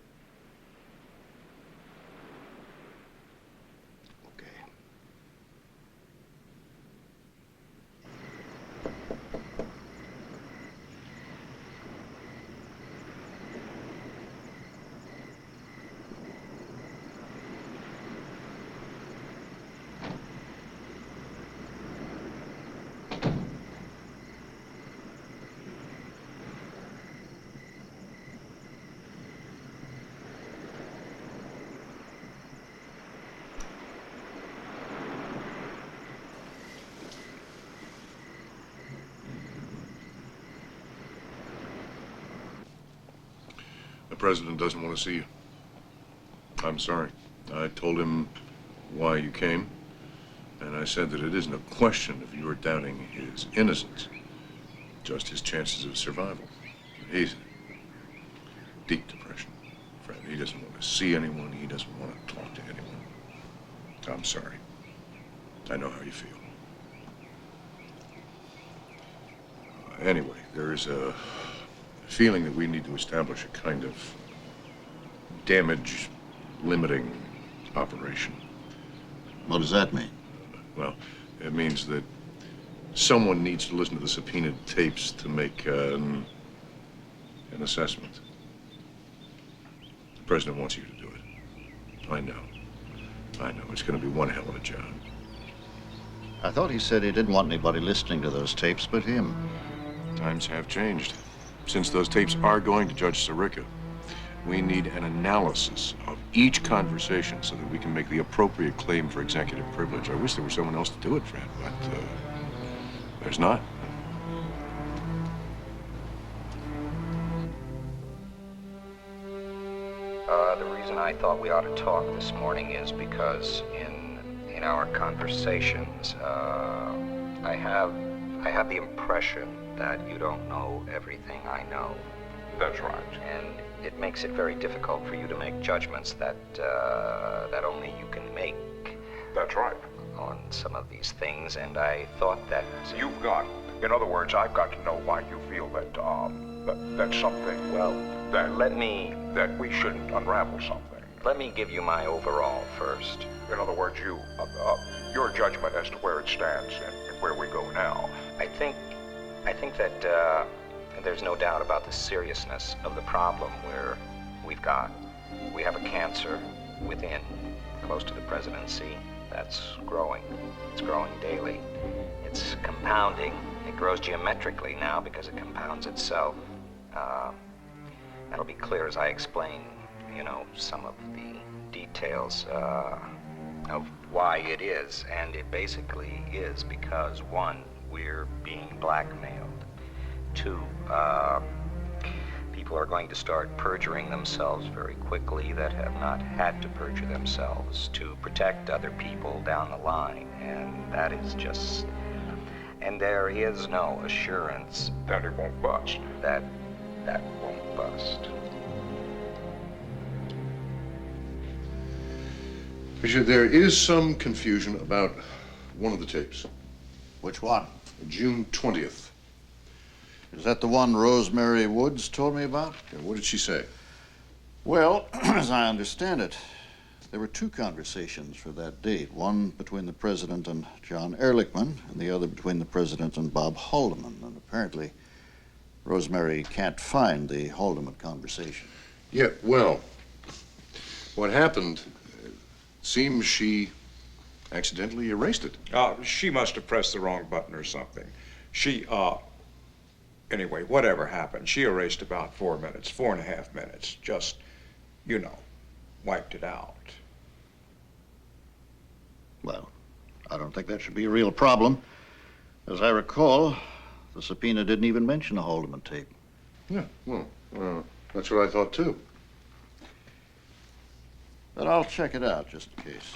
The president doesn't want to see you. I'm sorry. I told him why you came, and I said that it isn't a question of your doubting his innocence, just his chances of survival. He's in deep depression, Fred. He doesn't want to see anyone. He doesn't want to talk to anyone. I'm sorry. I know how you feel. Anyway, there's a feeling that we need to establish a kind of damage limiting operation. What does that mean? Well, it means that someone needs to listen to the subpoenaed tapes to make an assessment. The president wants you to do it. I know. It's going to be one hell of a job. I thought he said he didn't want anybody listening to those tapes but him. Times have changed. Since those tapes are going to Judge Sirica, we need an analysis of each conversation so that we can make the appropriate claim for executive privilege. I wish there were someone else to do it, Fred, but there's not. The reason I thought we ought to talk this morning is because in our conversations, I have the impression that you don't know everything I know. That's right. And it makes it very difficult for you to make judgments that only you can make. That's right. On some of these things, and I thought that... In other words, I've got to know why you feel that, that's something... Well, that we shouldn't unravel something. Let me give you my overall first. In other words, your judgment as to where it stands and where we go now. I think that there's no doubt about the seriousness of the problem we have a cancer within, close to the presidency, that's growing. It's growing daily. It's compounding. It grows geometrically now because it compounds itself. That'll be clear as I explain, some of the details of why it is. And it basically is because, one, we're being blackmailed. Two, people are going to start perjuring themselves very quickly that have not had to perjure themselves to protect other people down the line. And that is just... And there is no assurance... That it won't bust. That That won't bust. Richard, there is some confusion about one of the tapes. Which one? June 20th. Is that the one Rosemary Woods told me about? Yeah, what did she say? Well, as I understand it, there were two conversations for that date. One between the president and John Ehrlichman, and the other between the president and Bob Haldeman. And apparently, Rosemary can't find the Haldeman conversation. Yeah, well, what happened, seems she accidentally erased it. She must have pressed the wrong button or something. Anyway, whatever happened, she erased about 4 minutes, 4.5 minutes. Just, you know, wiped it out. Well, I don't think that should be a real problem. As I recall, the subpoena didn't even mention a Haldeman tape. Yeah, well, that's what I thought too. But I'll check it out just in case.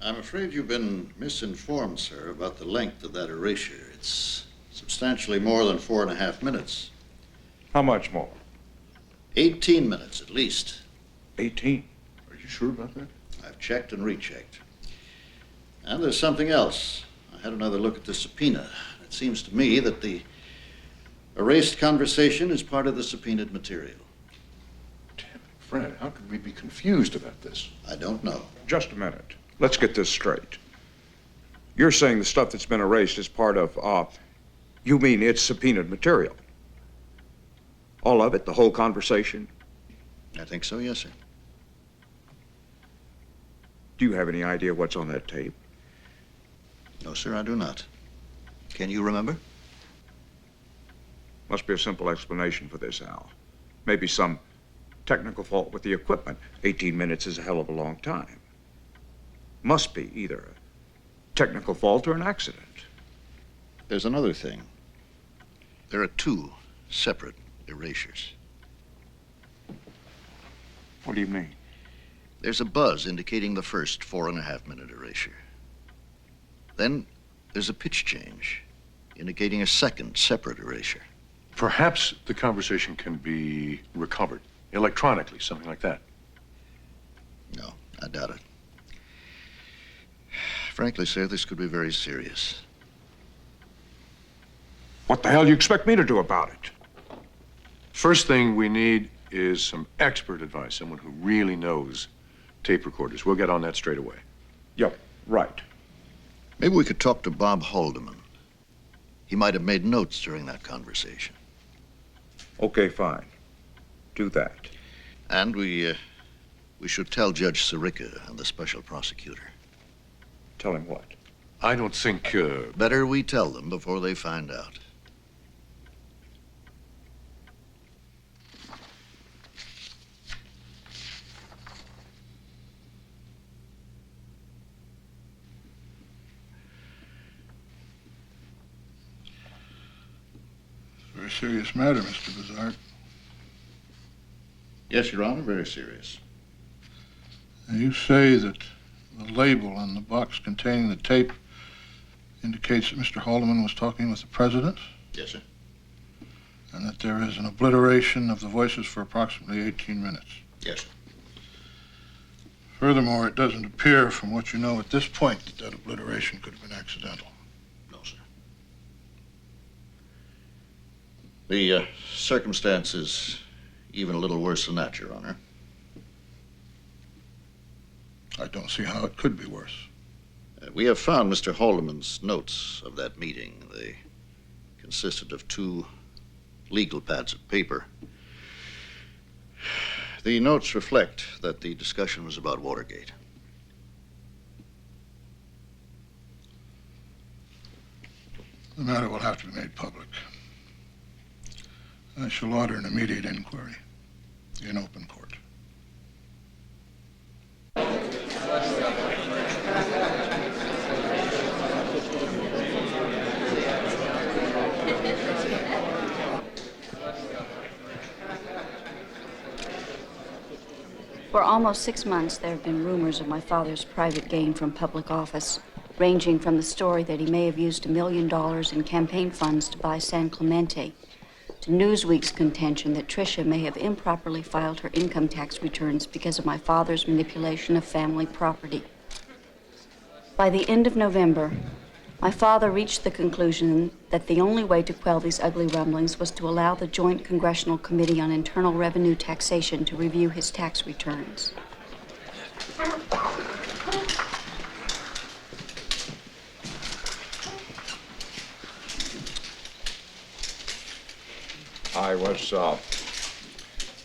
I'm afraid you've been misinformed, sir, about the length of that erasure. It's substantially more than 4.5 minutes. How much more? 18 minutes, at least. 18? Are you sure about that? I've checked and rechecked. And there's something else. I had another look at the subpoena. It seems to me that the erased conversation is part of the subpoenaed material. Damn it, Fred, how could we be confused about this? I don't know. Just a minute. Let's get this straight. You're saying the stuff that's been erased is part of, you mean it's subpoenaed material? All of it, the whole conversation? I think so, yes, sir. Do you have any idea what's on that tape? No, sir, I do not. Can you remember? Must be a simple explanation for this, Al. Maybe some technical fault with the equipment. 18 minutes is a hell of a long time. Must be either a technical fault or an accident. There's another thing. There are two separate erasures. What do you mean? There's a buzz indicating the first 4.5-minute erasure. Then there's a pitch change indicating a second separate erasure. Perhaps the conversation can be recovered electronically, something like that. No, I doubt it. Frankly, sir, this could be very serious. What the hell do you expect me to do about it? First thing we need is some expert advice, someone who really knows tape recorders. We'll get on that straight away. Yep, right. Maybe we could talk to Bob Haldeman. He might have made notes during that conversation. Okay, fine. Do that. And we should tell Judge Sirica and the special prosecutor. Tell him what? I don't think, Better we tell them before they find out. Very serious matter, Mr. Bizarre. Yes, Your Honor, very serious. And you say that the label on the box containing the tape indicates that Mr. Haldeman was talking with the president? Yes, sir. And that there is an obliteration of the voices for approximately 18 minutes? Yes, sir. Furthermore, it doesn't appear from what you know at this point that that obliteration could have been accidental. No, sir. The circumstance is even a little worse than that, Your Honor. I don't see how it could be worse. We have found Mr. Haldeman's notes of that meeting. They consisted of 2 legal pads of paper. The notes reflect that the discussion was about Watergate. The matter will have to be made public. I shall order an immediate inquiry in open court. For almost 6 months, there have been rumors of my father's private gain from public office, ranging from the story that he may have used $1 million in campaign funds to buy San Clemente, to Newsweek's contention that Tricia may have improperly filed her income tax returns because of my father's manipulation of family property. By the end of November, my father reached the conclusion that the only way to quell these ugly rumblings was to allow the Joint Congressional Committee on Internal Revenue Taxation to review his tax returns. I was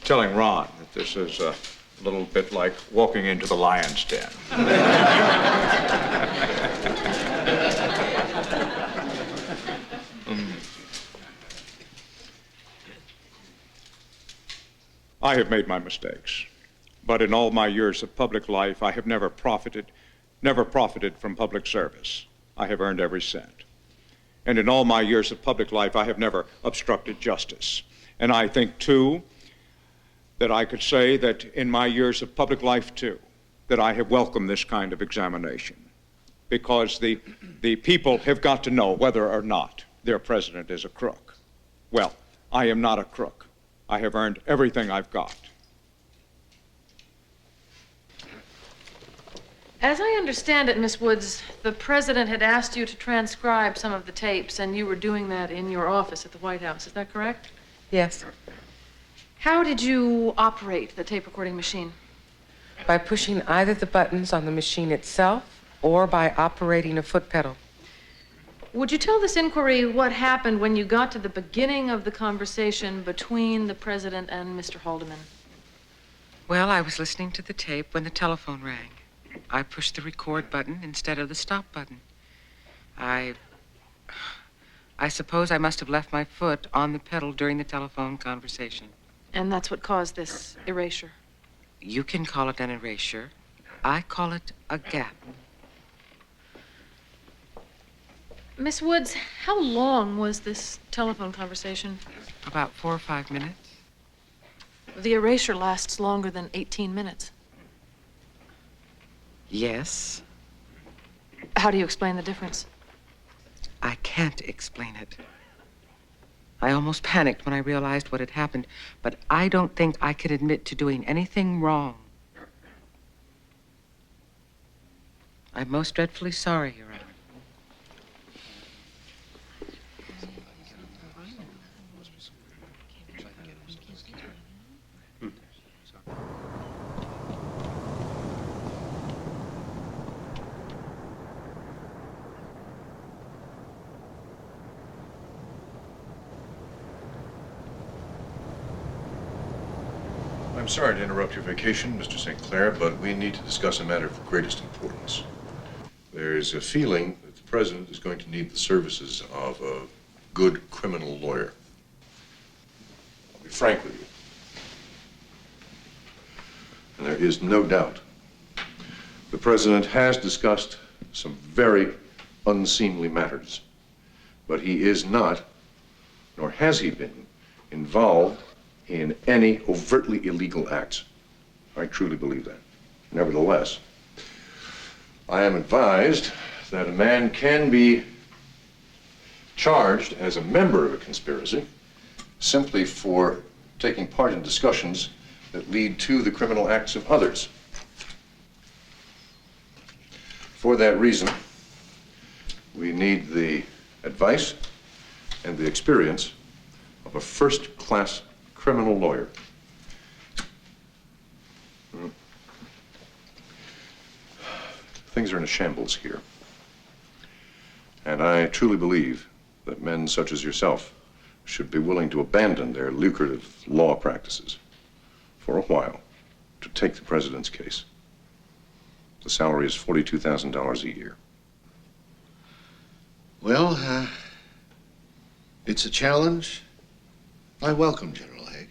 telling Ron that this is a little bit like walking into the lion's den. I have made my mistakes, but in all my years of public life, I have never profited from public service. I have earned every cent. And in all my years of public life, I have never obstructed justice. And I think, too, that I could say that in my years of public life, too, that I have welcomed this kind of examination. Because the people have got to know whether or not their president is a crook. Well, I am not a crook. I have earned everything I've got. As I understand it, Miss Woods, the president had asked you to transcribe some of the tapes, and you were doing that in your office at the White House. Is that correct? Yes. How did you operate the tape recording machine? By pushing either the buttons on the machine itself or by operating a foot pedal. Would you tell this inquiry what happened when you got to the beginning of the conversation between the president and Mr. Haldeman? Well, I was listening to the tape when the telephone rang. I pushed the record button instead of the stop button. I suppose I must have left my foot on the pedal during the telephone conversation. And that's what caused this erasure? You can call it an erasure. I call it a gap. Miss Woods, how long was this telephone conversation? About 4 or 5 minutes. The erasure lasts longer than 18 minutes. Yes. How do you explain the difference? I can't explain it. I almost panicked when I realized what had happened, but I don't think I could admit to doing anything wrong. I'm most dreadfully sorry, Your Honor. I'm sorry to interrupt your vacation, Mr. St. Clair, but we need to discuss a matter of greatest importance. there's a feeling that the president is going to need the services of a good criminal lawyer. I'll be frank with you. And there is no doubt the president has discussed some very unseemly matters, but he is not, nor has he been, involved in any overtly illegal acts. I truly believe that. Nevertheless, I am advised that a man can be charged as a member of a conspiracy simply for taking part in discussions that lead to the criminal acts of others. For that reason, we need the advice and the experience of a first-class criminal lawyer. Things are in a shambles here. And I truly believe that men such as yourself should be willing to abandon their lucrative law practices for a while to take the president's case. The salary is $42,000 a year. Well, it's a challenge I welcome, General Haig.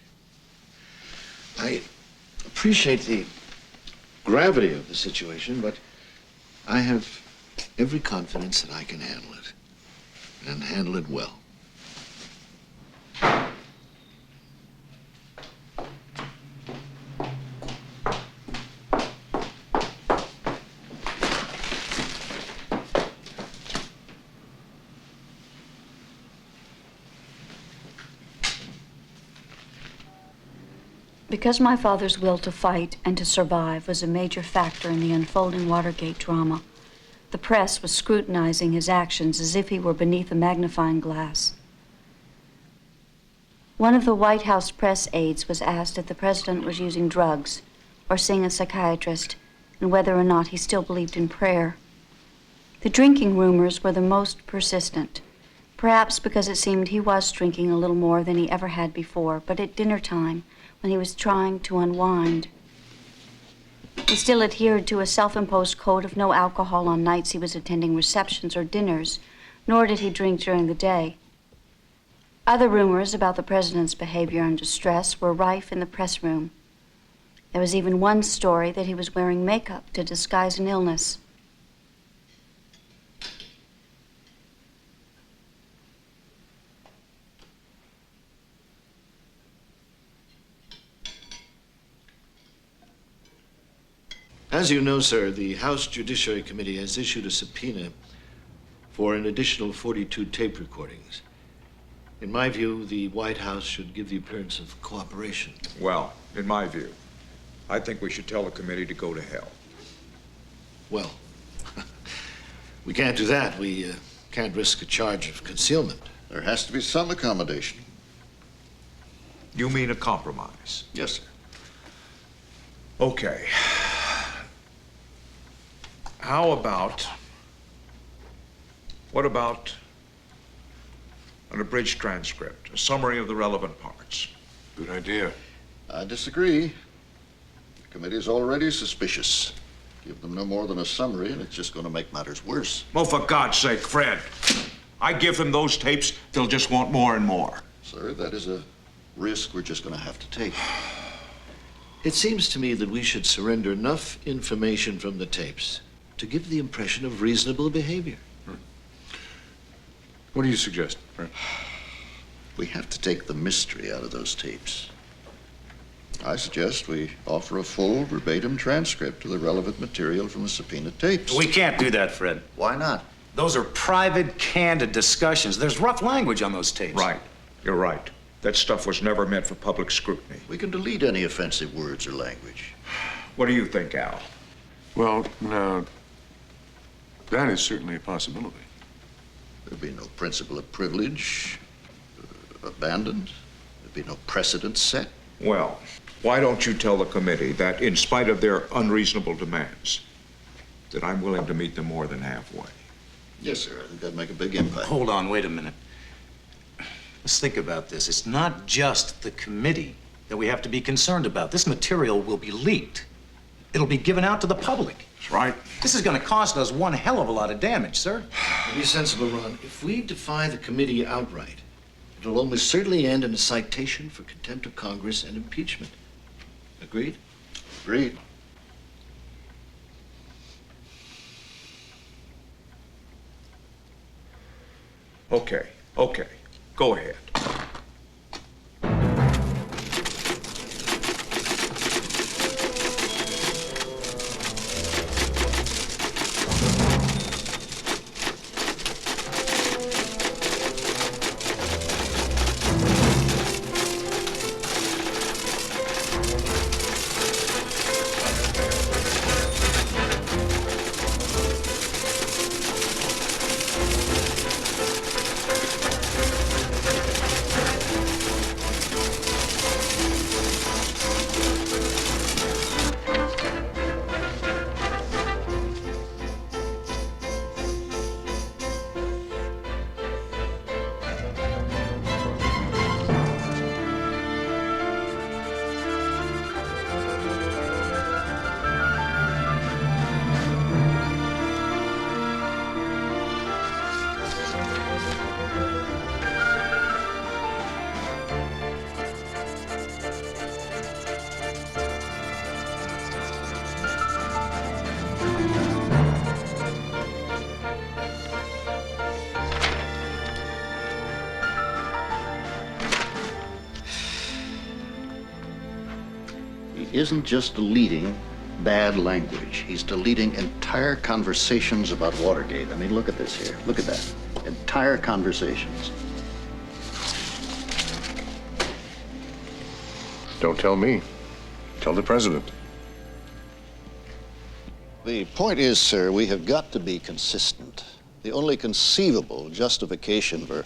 I appreciate the gravity of the situation, but I have every confidence that I can handle it, and handle it well. Because my father's will to fight and to survive was a major factor in the unfolding Watergate drama, the press was scrutinizing his actions as if he were beneath a magnifying glass. One of the White House press aides was asked if the president was using drugs or seeing a psychiatrist and whether or not he still believed in prayer. The drinking rumors were the most persistent, perhaps because it seemed he was drinking a little more than he ever had before, but at dinner time, when he was trying to unwind, he still adhered to a self-imposed code of no alcohol on nights he was attending receptions or dinners, nor did he drink during the day. Other rumors about the president's behavior under stress were rife in the press room. There was even one story that he was wearing makeup to disguise an illness. As you know, sir, the House Judiciary Committee has issued a subpoena for an additional 42 tape recordings. In my view, the White House should give the appearance of cooperation. Well, in my view, I think we should tell the committee to go to hell. Well, we can't do that. We can't risk a charge of concealment. There has to be some accommodation. You mean a compromise? Yes, sir. Okay. What about an abridged transcript, a summary of the relevant parts? Good idea. I disagree. The committee is already suspicious. Give them no more than a summary, and it's just going to make matters worse. Oh, for God's sake, Fred. I give them those tapes, they'll just want more and more. Sir, that is a risk we're just going to have to take. It seems to me that we should surrender enough information from the tapes to give the impression of reasonable behavior. What do you suggest, Fred? We have to take the mystery out of those tapes. I suggest we offer a full verbatim transcript of the relevant material from the subpoenaed tapes. We can't do that, Fred. Why not? Those are private, candid discussions. There's rough language on those tapes. Right. You're right. That stuff was never meant for public scrutiny. We can delete any offensive words or language. What do you think, Al? Well, now, that is certainly a possibility. There'd be no principle of privilege abandoned. There'd be no precedent set. Well, why don't you tell the committee that in spite of their unreasonable demands, that I'm willing to meet them more than halfway? Yes, sir. I think that'd make a big impact. Hold on, wait a minute. Let's think about this. It's not just the committee that we have to be concerned about. This material will be leaked. It'll be given out to the public. That's right. This is going to cost us one hell of a lot of damage, sir. Be sensible, Ron. If we defy the committee outright, it'll almost certainly end in a citation for contempt of Congress and impeachment. Agreed? Agreed. Okay. Go ahead. He isn't just deleting bad language. He's deleting entire conversations about Watergate. I mean, look at this here. Look at that. Entire conversations. Don't tell me. Tell the president. The point is, sir, we have got to be consistent. The only conceivable justification for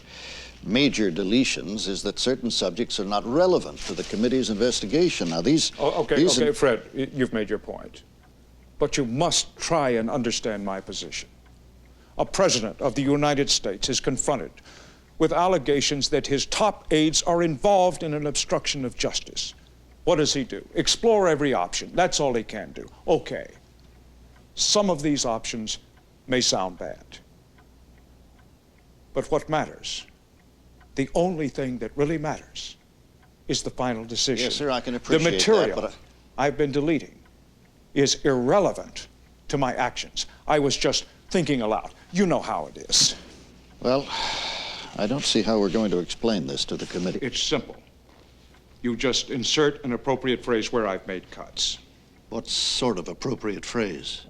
major deletions is that certain subjects are not relevant to the committee's investigation. Now, Okay, Fred, you've made your point. But you must try and understand my position. A president of the United States is confronted with allegations that his top aides are involved in an obstruction of justice. What does he do? Explore every option. That's all he can do. Okay. Some of these options may sound bad. But what matters, the only thing that really matters, is the final decision. Yes, sir, I can appreciate the material that, I've been deleting is irrelevant to my actions. I was just thinking aloud. You know how it is. Well, I don't see how we're going to explain this to the committee. It's simple. You just insert an appropriate phrase where I've made cuts. What sort of appropriate phrase?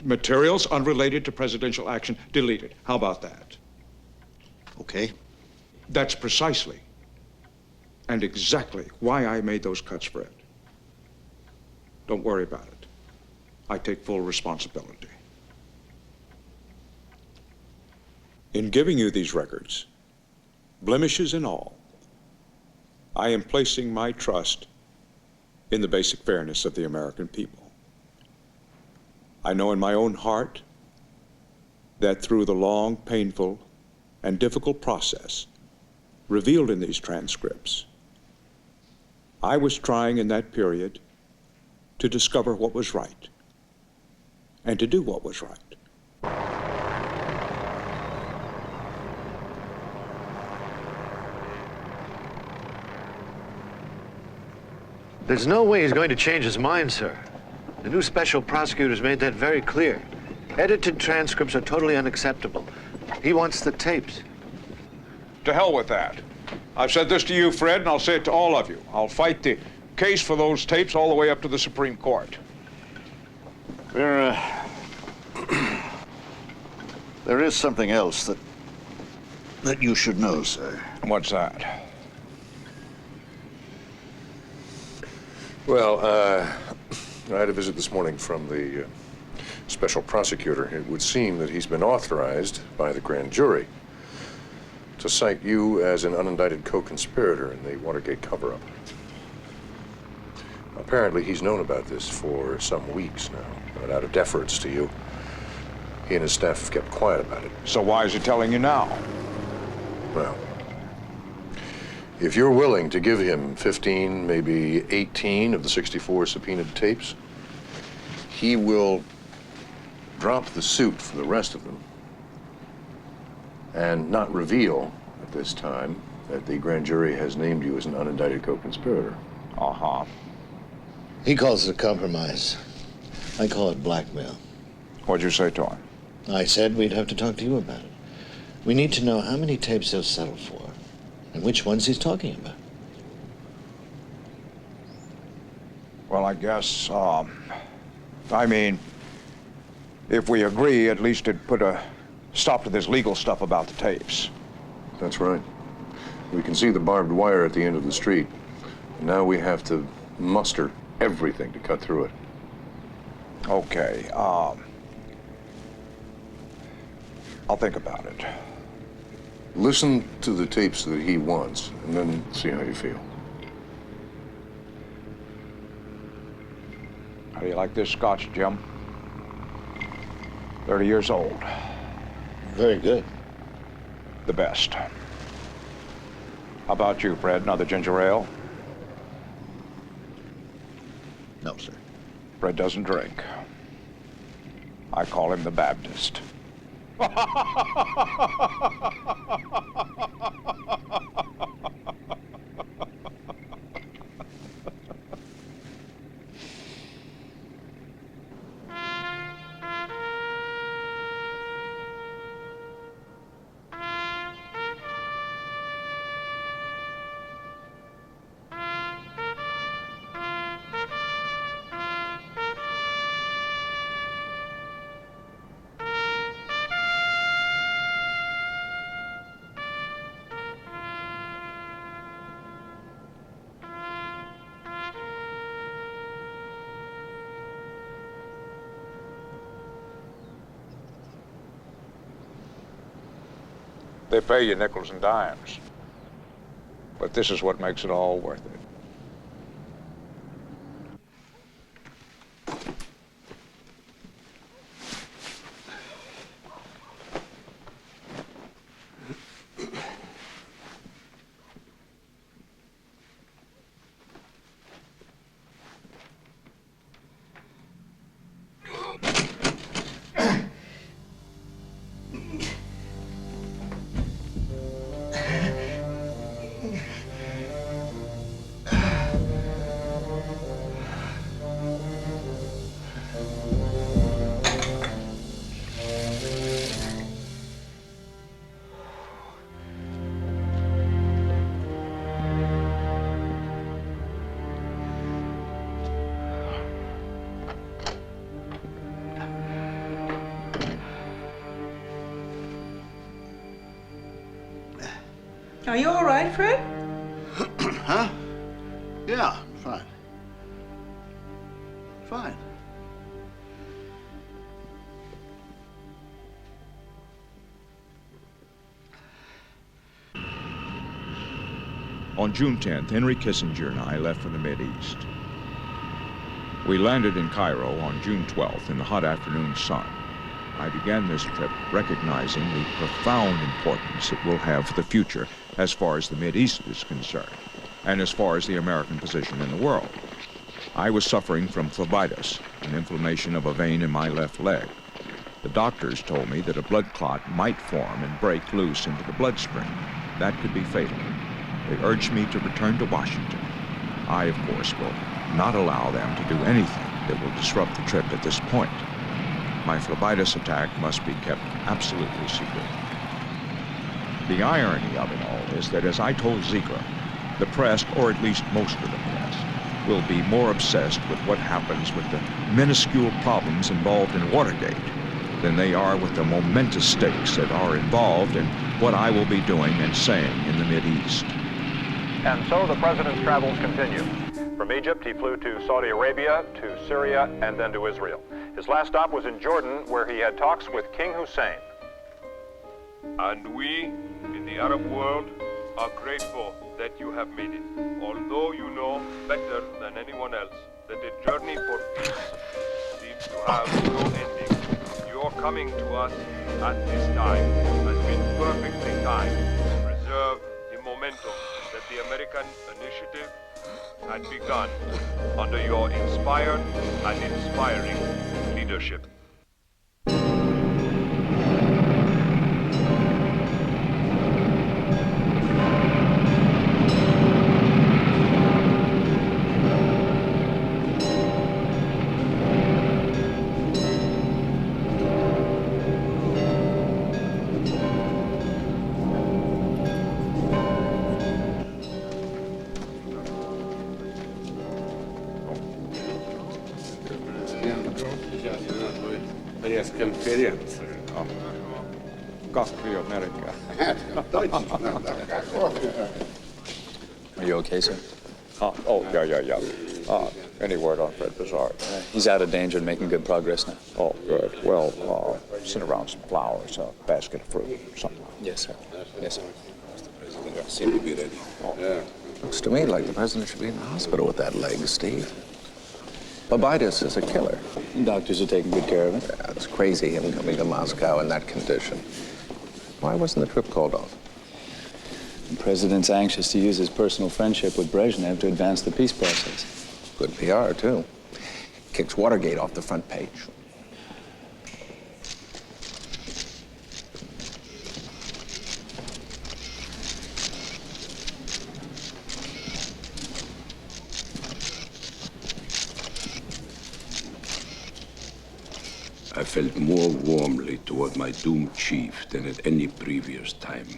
Materials unrelated to presidential action deleted. How about that? Okay. That's precisely and exactly why I made those cuts, Fred. Don't worry about it. I take full responsibility. In giving you these records, blemishes and all, I am placing my trust in the basic fairness of the American people. I know in my own heart that through the long, painful, and difficult process revealed in these transcripts, I was trying in that period to discover what was right and to do what was right. There's no way he's going to change his mind, sir. The new special prosecutor's made that very clear. Edited transcripts are totally unacceptable. He wants the tapes. To hell with that. I've said this to you, Fred, and I'll say it to all of you. I'll fight the case for those tapes all the way up to the Supreme Court. There is something else that you should know, sir. What's that? Well, I had a visit this morning from the special prosecutor. It would seem that he's been authorized by the grand jury to cite you as an unindicted co-conspirator in the Watergate cover-up. Apparently, he's known about this for some weeks now, but out of deference to you, he and his staff have kept quiet about it. So why is he telling you now? Well, if you're willing to give him 15, maybe 18 of the 64 subpoenaed tapes, he will drop the suit for the rest of them and not reveal at this time that the grand jury has named you as an unindicted co-conspirator. Uh-huh. He calls it a compromise. I call it blackmail. What'd you say to him? I said we'd have to talk to you about it. We need to know how many tapes he'll settle for and which ones he's talking about. Well, I guess, I mean, if we agree, at least it'd put a stop to this legal stuff about the tapes. That's right. We can see the barbed wire at the end of the street. And now we have to muster everything to cut through it. Okay, I'll think about it. Listen to the tapes that he wants, and then see how you feel. How do you like this scotch, Jim? 30 years old. Very good. The best. How about you, Fred? Another ginger ale? No, sir. Fred doesn't drink. I call him the Baptist. They pay you nickels and dimes. But this is what makes it all worth it. Are you all right, Fred? Huh? Yeah, fine. Fine. On June 10th, Henry Kissinger and I left for the Mideast. We landed in Cairo on June 12th in the hot afternoon sun. I began this trip recognizing the profound importance it will have for the future as far as the Mideast is concerned, and as far as the American position in the world. I was suffering from phlebitis, an inflammation of a vein in my left leg. The doctors told me that a blood clot might form and break loose into the bloodstream. That could be fatal. They urged me to return to Washington. I, of course, will not allow them to do anything that will disrupt the trip at this point. My phlebitis attack must be kept absolutely secret. The irony of it all is that, as I told Ziegler, the press, or at least most of the press, will be more obsessed with what happens with the minuscule problems involved in Watergate than they are with the momentous stakes that are involved in what I will be doing and saying in the Mideast. And so the president's travels continue. From Egypt, he flew to Saudi Arabia, to Syria, and then to Israel. His last stop was in Jordan, where he had talks with King Hussein. And we, in the Arab world, are grateful that you have made it. Although you know better than anyone else that the journey for peace seems to have no ending, your coming to us at this time has been perfectly timed to preserve the momentum that the American initiative had begun under your inspired and inspiring leadership. Are you okay, sir? Yeah. Any word on Fred Bizarre? He's out of danger and making good progress now. Oh, good. Well, send around some flowers, a basket of fruit, something. Yes, sir. Yes, sir. Mr. President seem to be ready. Looks to me like the president should be in the hospital with that leg, Steve. Phlebitis is a killer. Doctors are taking good care of it. Yeah, it's crazy him coming to Moscow in that condition. Why wasn't the trip called off? The president's anxious to use his personal friendship with Brezhnev to advance the peace process. Good PR, too. Kicks Watergate off the front page. I felt more warmly toward my doomed chief than at any previous time.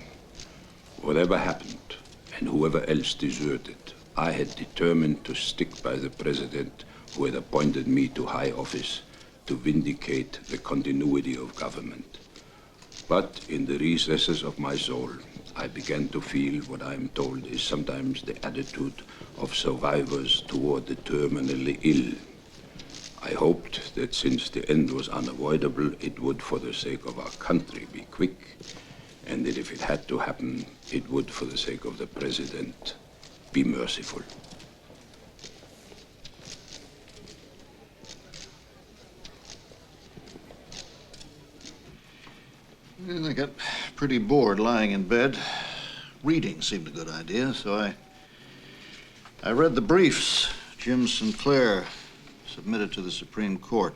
Whatever happened, and whoever else deserted, I had determined to stick by the president who had appointed me to high office to vindicate the continuity of government. But in the recesses of my soul, I began to feel what I am told is sometimes the attitude of survivors toward the terminally ill. I hoped that since the end was unavoidable, it would, for the sake of our country, be quick, and that if it had to happen, it would, for the sake of the president, be merciful. And I got pretty bored lying in bed. Reading seemed a good idea, so I read the briefs Jim Sinclair submitted to the Supreme Court.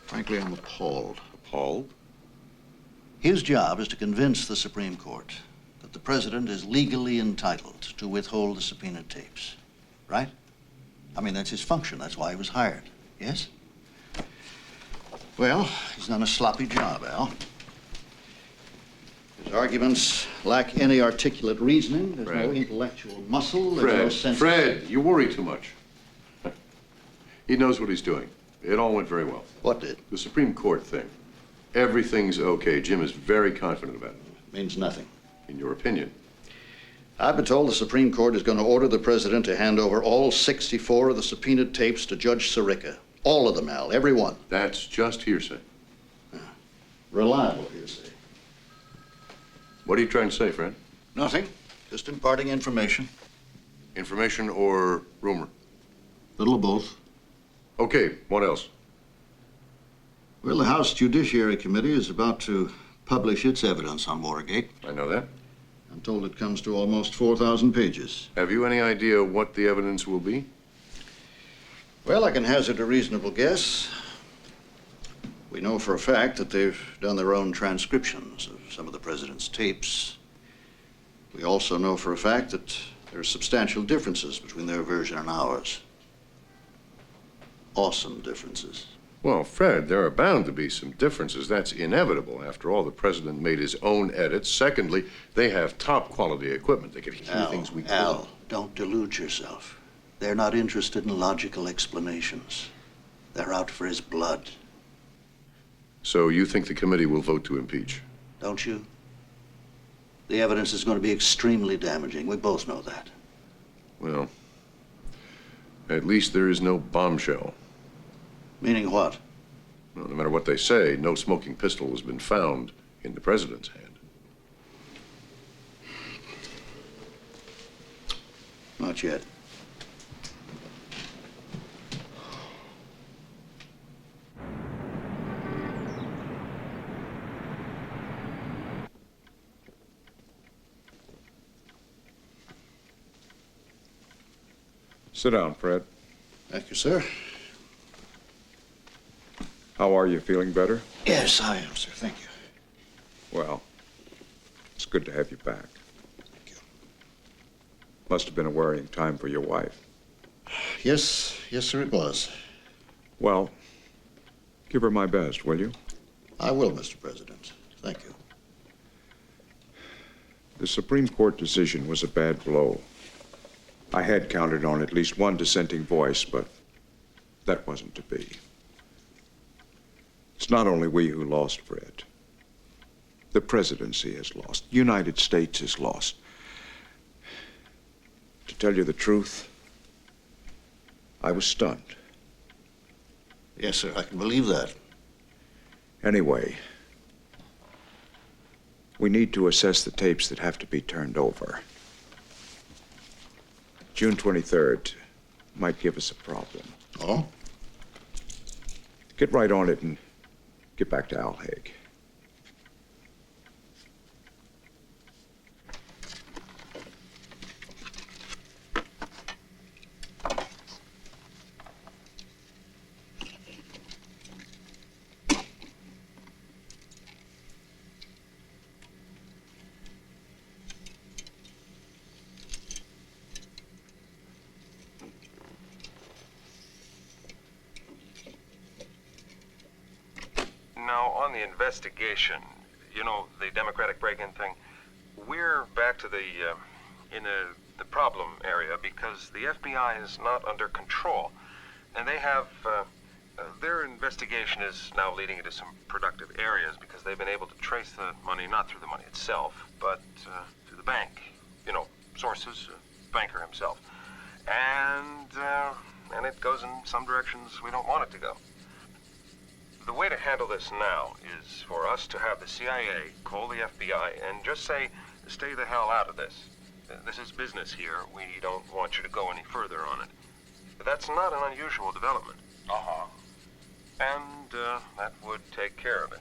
Frankly, I'm appalled. Appalled? His job is to convince the Supreme Court that the president is legally entitled to withhold the subpoenaed tapes, right? I mean, that's his function. That's why he was hired, yes? Well, he's done a sloppy job, Al. His arguments lack any articulate reasoning. There's no intellectual muscle. There's no sense. Fred, you worry too much. He knows what he's doing. It all went very well. What did? The Supreme Court thing. Everything's okay. Jim is very confident about it. Means nothing. In your opinion? I've been told the Supreme Court is going to order the president to hand over all 64 of the subpoenaed tapes to Judge Sirica. All of them, Al. Every one. That's just hearsay. Reliable hearsay. What are you trying to say, Fred? Nothing. Just imparting information. Information or rumor? Little of both. Okay, what else? Well, the House Judiciary Committee is about to publish its evidence on Watergate. I know that. I'm told it comes to almost 4,000 pages. Have you any idea what the evidence will be? Well, I can hazard a reasonable guess. We know for a fact that they've done their own transcriptions of some of the president's tapes. We also know for a fact that there are substantial differences between their version and ours. Awesome differences. Well, Fred, there are bound to be some differences. That's inevitable. After all, the president made his own edits. Secondly, they have top quality equipment. They can hear things we can't. Al, don't delude yourself. They're not interested in logical explanations. They're out for his blood. So you think the committee will vote to impeach? Don't you? The evidence is going to be extremely damaging. We both know that. Well, at least there is no bombshell. Meaning what? Well, no matter what they say, no smoking pistol has been found in the president's hand. Not yet. Sit down, Fred. Thank you, sir. How are you? Feeling better? Yes, I am, sir. Thank you. Well, it's good to have you back. Thank you. Must have been a worrying time for your wife. Yes, sir, it was. Well, give her my best, will you? I will, Mr. President. Thank you. The Supreme Court decision was a bad blow. I had counted on at least one dissenting voice, but that wasn't to be. It's not only we who lost, Fred. The presidency has lost. The United States has lost. To tell you the truth, I was stunned. Yes, sir, I can believe that. Anyway, we need to assess the tapes that have to be turned over. June 23rd might give us a problem. Oh? Get right on it and get back to Al Haig. Now, on the investigation, you know, the Democratic break-in thing, we're back to the problem area because the FBI is not under control. And they have, their investigation is now leading into some productive areas because they've been able to trace the money, not through the money itself, but through the bank. You know, sources, banker himself. And it goes in some directions we don't want it to go. The way to handle this now is for us to have the CIA call the FBI and just say, stay the hell out of this. This is business here. We don't want you to go any further on it. That's not an unusual development. Uh-huh. And that would take care of it.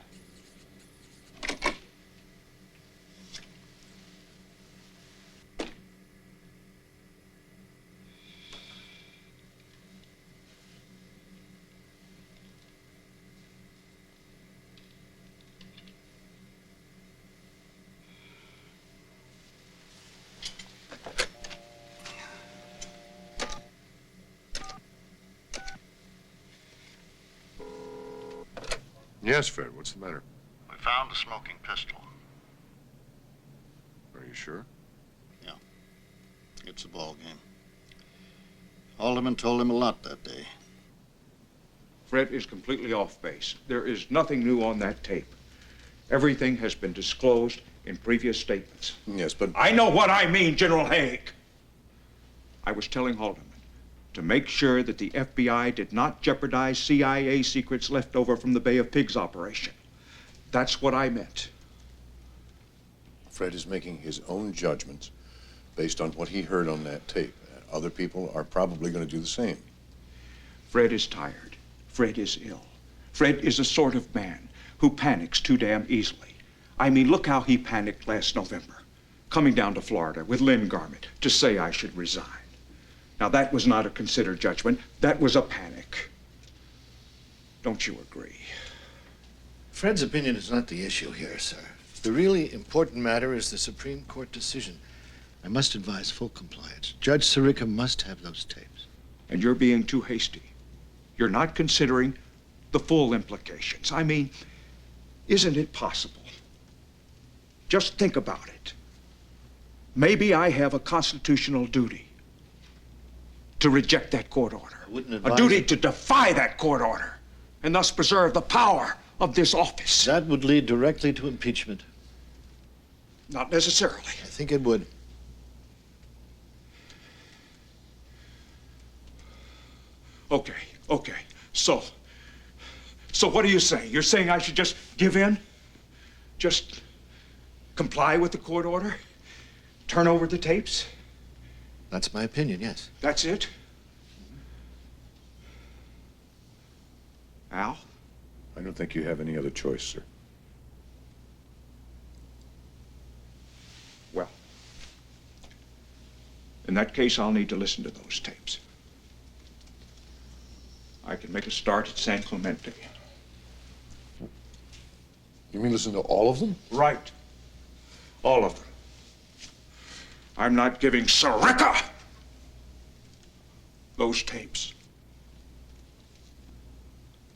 Yes, Fred, what's the matter? We found a smoking pistol. Are you sure? Yeah. It's a ball game. Haldeman told him a lot that day. Fred is completely off base. There is nothing new on that tape. Everything has been disclosed in previous statements. Yes, but... I know what I mean, General Haig. I was telling Haldeman to make sure that the FBI did not jeopardize CIA secrets left over from the Bay of Pigs operation. That's what I meant. Fred is making his own judgments based on what he heard on that tape. Other people are probably going to do the same. Fred is tired. Fred is ill. Fred is the sort of man who panics too damn easily. I mean, look how he panicked last November, coming down to Florida with Lynn Garment to say I should resign. Now, that was not a considered judgment. That was a panic. Don't you agree? Fred's opinion is not the issue here, sir. The really important matter is the Supreme Court decision. I must advise full compliance. Judge Sirica must have those tapes. And you're being too hasty. You're not considering the full implications. I mean, isn't it possible? Just think about it. Maybe I have a constitutional duty to reject that court order. A duty to defy that court order, and thus preserve the power of this office. That would lead directly to impeachment. Not necessarily. I think it would. Okay. So what are you saying? You're saying I should just give in? Just comply with the court order? Turn over the tapes? That's my opinion, yes. That's it? Al? I don't think you have any other choice, sir. Well, in that case, I'll need to listen to those tapes. I can make a start at San Clemente. You mean listen to all of them? Right. All of them. I'm not giving Sareka those tapes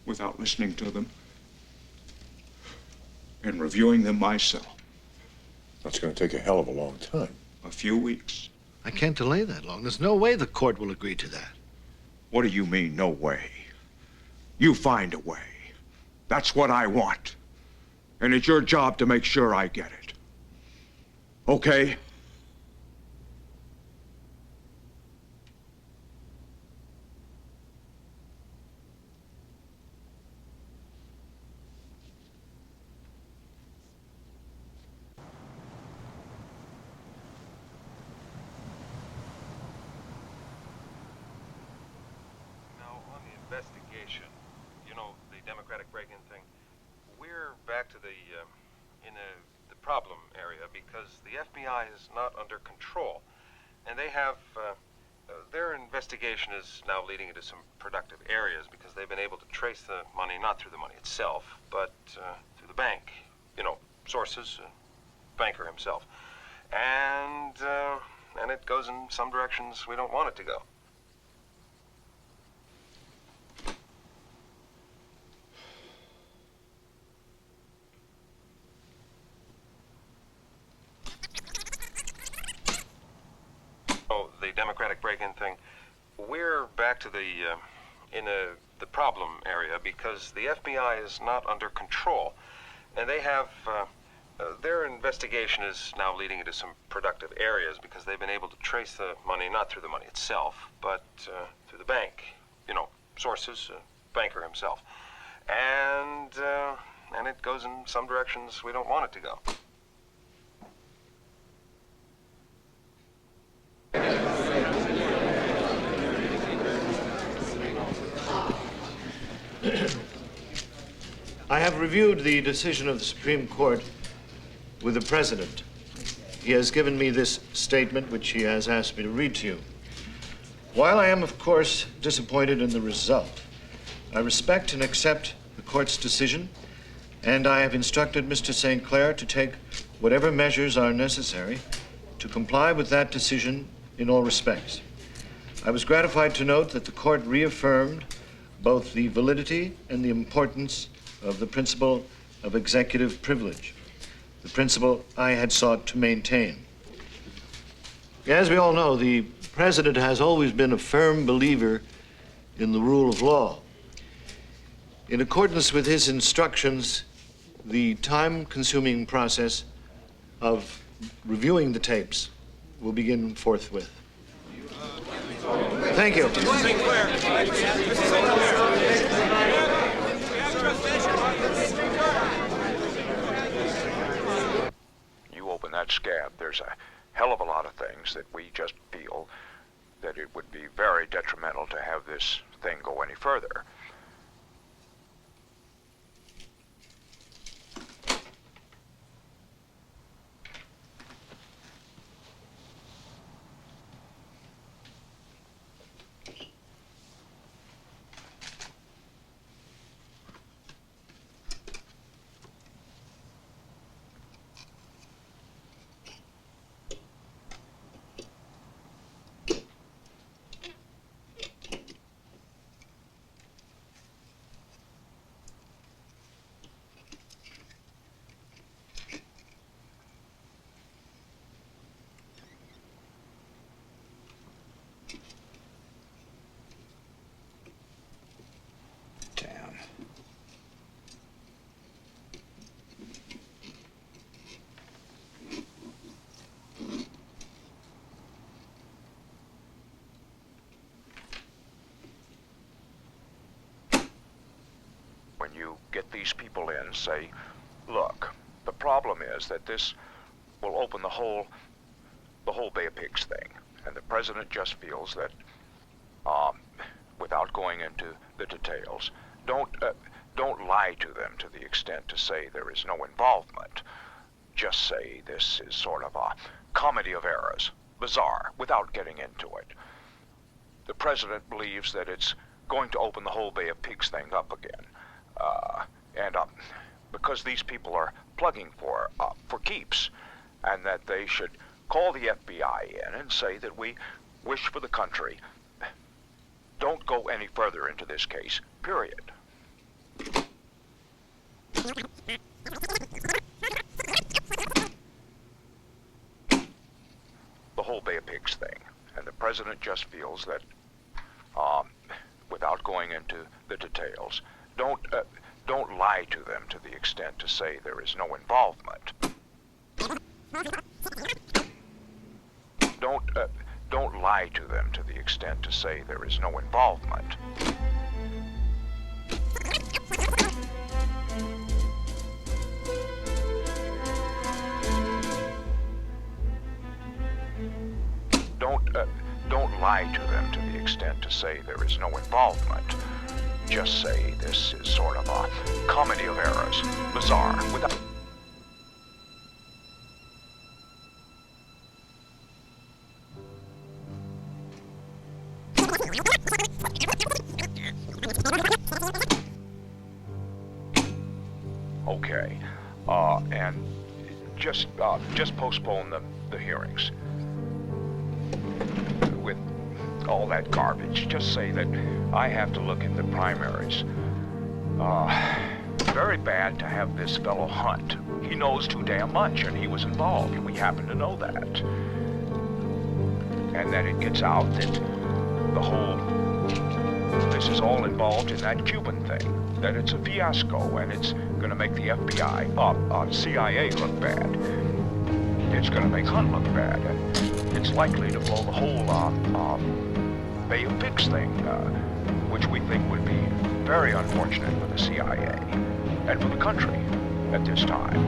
without listening to them and reviewing them myself. That's going to take a hell of a long time. A few weeks. I can't delay that long. There's no way the court will agree to that. What do you mean, no way? You find a way. That's what I want. And it's your job to make sure I get it. Okay? Investigation, you know, the Democratic break-in thing, we're back to the problem area because the FBI is not under control, and they have their investigation is now leading into some productive areas because they've been able to trace the money not through the money itself, but through the bank, you know, sources, banker himself, and it goes in some directions we don't want it to go. Democratic break-in thing, we're back to the problem area because the FBI is not under control, and they have their investigation is now leading into some productive areas because they've been able to trace the money not through the money itself, but through the bank, you know, sources, banker himself, and it goes in some directions we don't want it to go. I have reviewed the decision of the Supreme Court with the President. He has given me this statement, which he has asked me to read to you. While I am, of course, disappointed in the result, I respect and accept the Court's decision, and I have instructed Mr. St. Clair to take whatever measures are necessary to comply with that decision in all respects. I was gratified to note that the Court reaffirmed both the validity and the importance of the principle of executive privilege, the principle I had sought to maintain. As we all know, the President has always been a firm believer in the rule of law. In accordance with his instructions, the time-consuming process of reviewing the tapes will begin forthwith. Thank you. You open that scab, there's a hell of a lot of things that we just feel that it would be very detrimental to have this thing go any further. When you get these people in, say, look, the problem is that this will open the whole Bay of Pigs thing, and the President just feels that, without going into the details, don't lie to them to the extent to say there is no involvement. Just say this is sort of a comedy of errors, bizarre, without getting into it. The President believes that it's going to open the whole Bay of Pigs thing up again. because these people are plugging for keeps, and that they should call the FBI in and say that we wish for the country. Don't go any further into this case, period. The whole Bay of Pigs thing, and the president just feels that, without going into the details, don't lie to them to the extent to say there is no involvement. Don't lie to them to the extent to say there is no involvement. Don't lie to them to the extent to say there is no involvement. Just say this is sort of a comedy of errors, bizarre, without... Okay, and just postpone the hearings. With all that garbage, just say that I have to look at the primaries. Very bad to have this fellow Hunt. He knows too damn much, and he was involved, and we happen to know that. And then it gets out that this is all involved in that Cuban thing, that it's a fiasco, and it's gonna make the FBI, CIA look bad. It's gonna make Hunt look bad, and it's likely to blow the whole Bay of Pigs thing, which we think would be very unfortunate for the CIA and for the country at this time,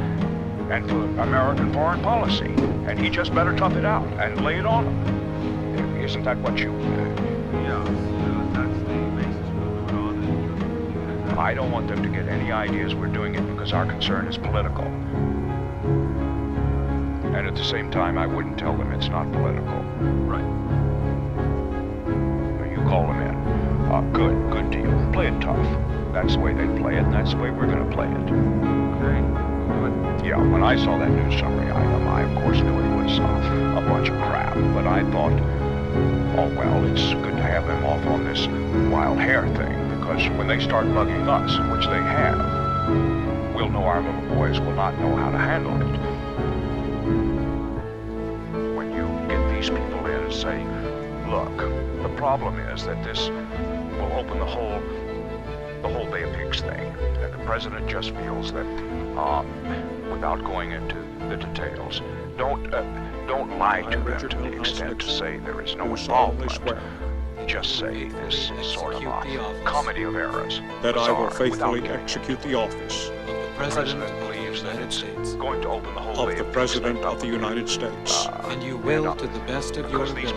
and for American foreign policy. And he just better tough it out and lay it on them. Isn't that what you... Yeah, that's the basis we'll do it on. I don't want them to get any ideas we're doing it because our concern is political. And at the same time, I wouldn't tell them it's not political. Right. You call them in. Good deal. Play it tough. That's the way they play it, and that's the way we're going to play it. Okay, good. Yeah, when I saw that news summary item, I of course knew it was a bunch of crap, but I thought, oh well, it's good to have them off on this wild hair thing, because when they start bugging us, which they have, we'll know our little boys will not know how to handle it. When you get these people in and say, look, the problem is that this will open the whole Bay of Pigs thing, and the president just feels that, without going into the details, don't lie to them to the extent to say there is no involvement. Just say this is sort of a comedy of errors. That I will faithfully execute the office The president believes that it's going to open the whole of the President of the United States. And you will, to the best of your ability,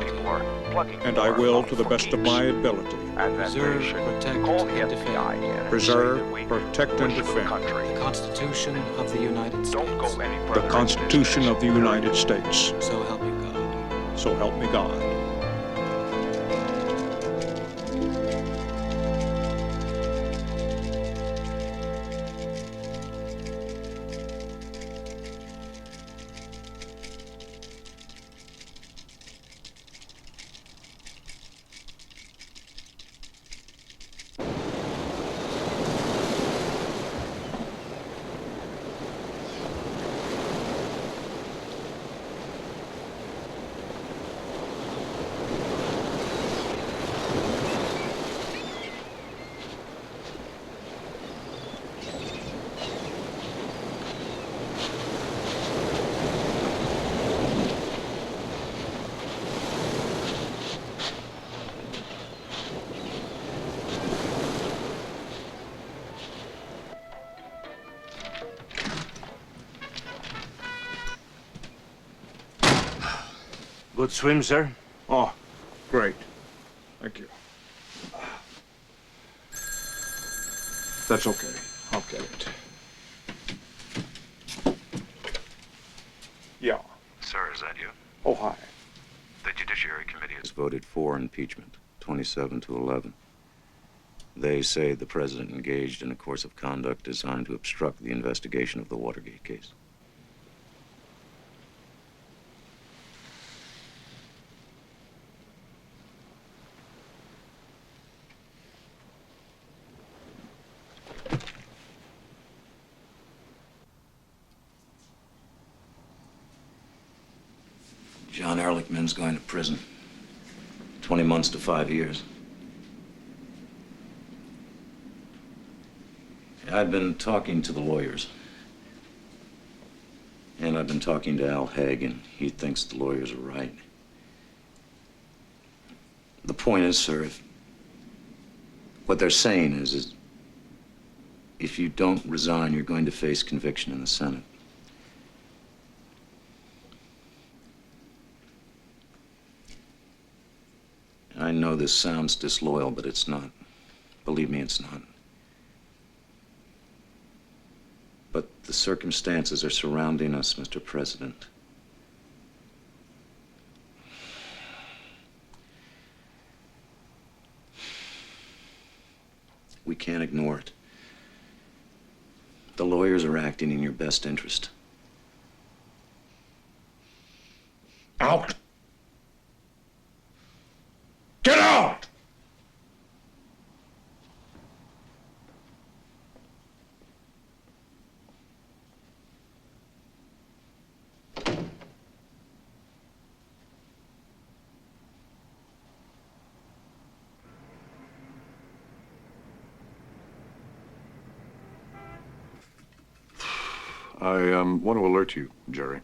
And I will, to the best of my ability, preserve, protect, and defend. Preserve, protect, and defend The Constitution of the United States. the Constitution of the United States. So help me God. So help me God. Good swim, sir? Oh, great. Thank you. That's okay. I'll get it. Yeah. Sir, is that you? Oh, hi. The Judiciary Committee has voted for impeachment, 27 to 11. They say the president engaged in a course of conduct designed to obstruct the investigation of the Watergate case. John Ehrlichman's going to prison. 20 months to 5 years. I've been talking to the lawyers. And I've been talking to Al Haig, and he thinks the lawyers are right. The point is, sir, what they're saying is if you don't resign, you're going to face conviction in the Senate. I know this sounds disloyal, but it's not. Believe me, it's not. But the circumstances are surrounding us, Mr. President. We can't ignore it. The lawyers are acting in your best interest. Out! Get out! I want to alert you, Jerry,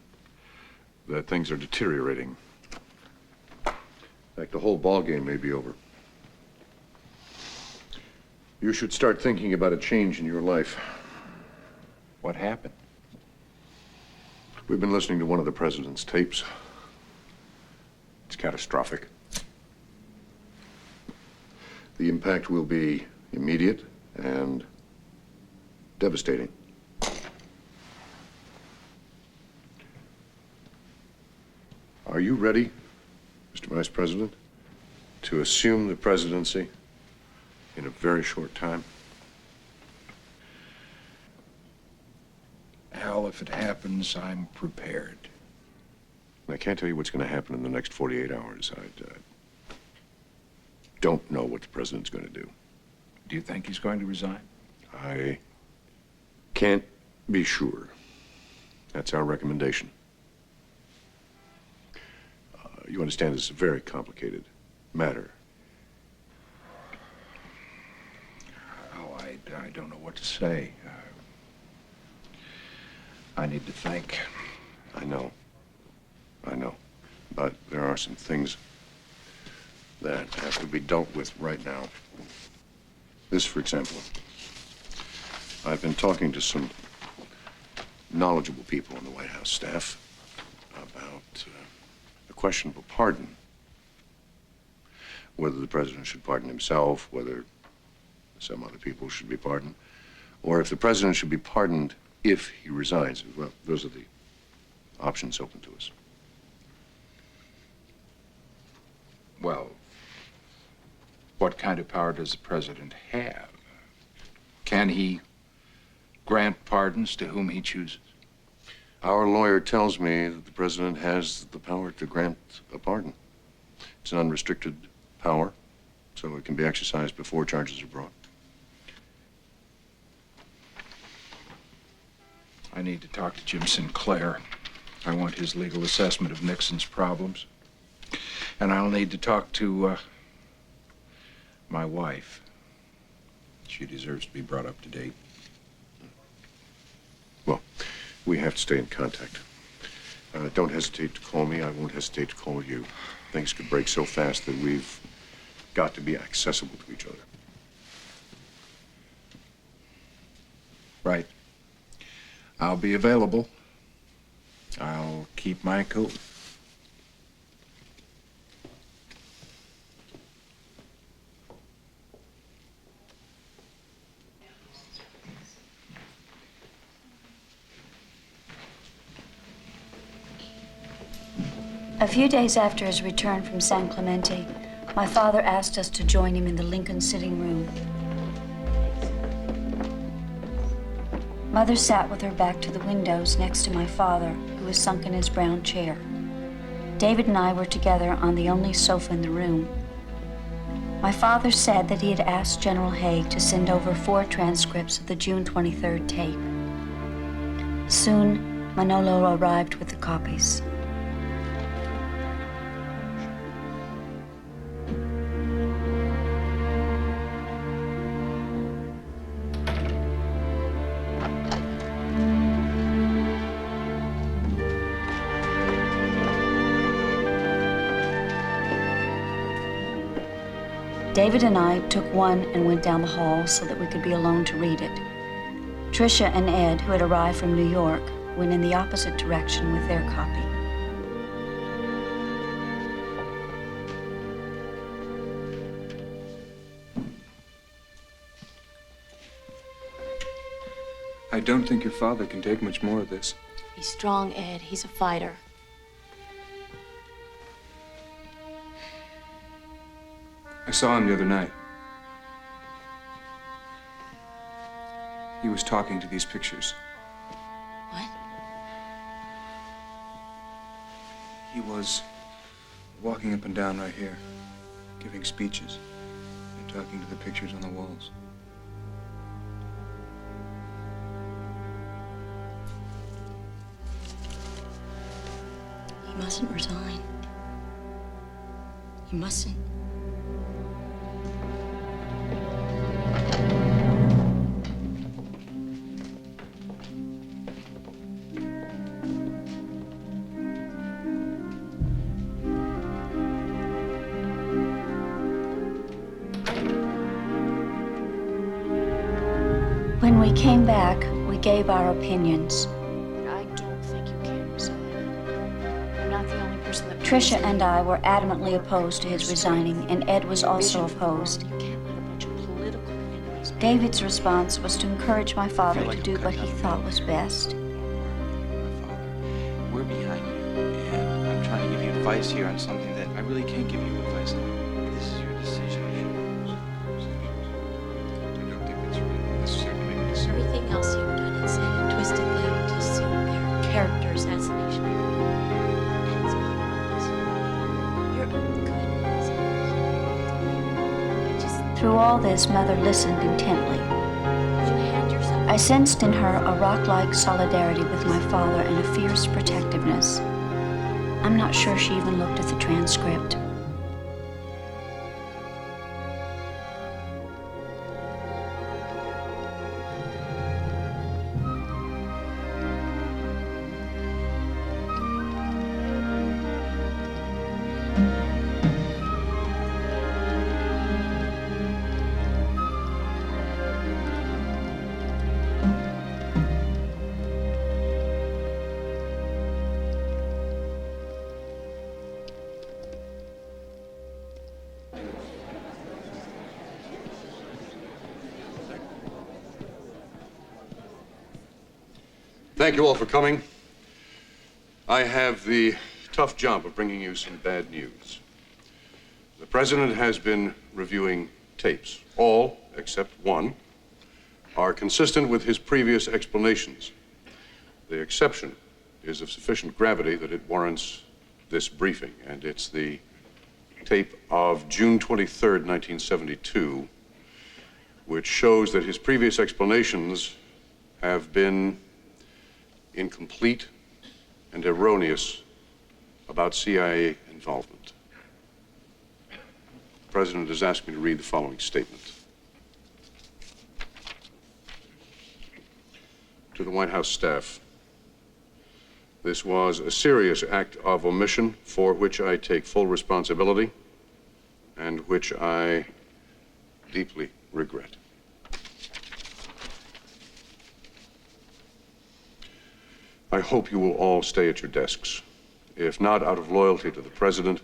that things are deteriorating. In fact, the whole ballgame may be over. You should start thinking about a change in your life. What happened? We've been listening to one of the president's tapes. It's catastrophic. The impact will be immediate and devastating. Are you ready, Mr. Vice President, to assume the presidency in a very short time? Al, if it happens, I'm prepared. I can't tell you what's going to happen in the next 48 hours. I don't know what the president's going to do. Do you think he's going to resign? I can't be sure. That's our recommendation. You understand this is a very complicated matter. Oh, I don't know what to say. I need to think. I know. But there are some things that have to be dealt with right now. This, for example. I've been talking to some knowledgeable people on the White House staff about the question of a pardon. Whether the president should pardon himself, whether some other people should be pardoned, or if the president should be pardoned if he resigns. Well, those are the options open to us. Well, what kind of power does the president have? Can he grant pardons to whom he chooses? Our lawyer tells me that the president has the power to grant a pardon. It's an unrestricted power, so it can be exercised before charges are brought. I need to talk to Jim Sinclair. I want his legal assessment of Nixon's problems. And I'll need to talk to my wife. She deserves to be brought up to date. Well, we have to stay in contact. Don't hesitate to call me. I won't hesitate to call you. Things could break so fast that we've got to be accessible to each other. Right. I'll be available. I'll keep my coat. A few days after his return from San Clemente, my father asked us to join him in the Lincoln sitting room. Mother sat with her back to the windows next to my father, who was sunk in his brown chair. David and I were together on the only sofa in the room. My father said that he had asked General Haig to send over 4 transcripts of the June 23rd tape. Soon, Manolo arrived with the copies. David and I took one and went down the hall so that we could be alone to read it. Tricia and Ed, who had arrived from New York, went in the opposite direction with their copy. I don't think your father can take much more of this. Be strong, Ed. He's a fighter. I saw him the other night. He was talking to these pictures. What? He was walking up and down right here, giving speeches and talking to the pictures on the walls. He mustn't resign. He mustn't. When we came back, we gave our opinions. I don't think you can resign. You're not the only person that... Tricia and I were adamantly opposed to his resigning, and Ed was also opposed. David's response was to encourage my father to do what he thought was best. We're behind you, and I'm trying to give you advice here on something that I really can't give you advice on. This is your decision. Everything else you've done and said and twisted that to suit their character assassination. And it's marvelous. You're good. Through all this, Mother listened intently. I sensed in her a rock-like solidarity with my father and a fierce protectiveness. I'm not sure she even looked at the transcript. Thank you all for coming. I have the tough job of bringing you some bad news. The president has been reviewing tapes. All, except one, are consistent with his previous explanations. The exception is of sufficient gravity that it warrants this briefing, and it's the tape of June 23rd, 1972, which shows that his previous explanations have been incomplete and erroneous about CIA involvement. The president has asked me to read the following statement. To the White House staff, this was a serious act of omission for which I take full responsibility and which I deeply regret. I hope you will all stay at your desks, if not out of loyalty to the president,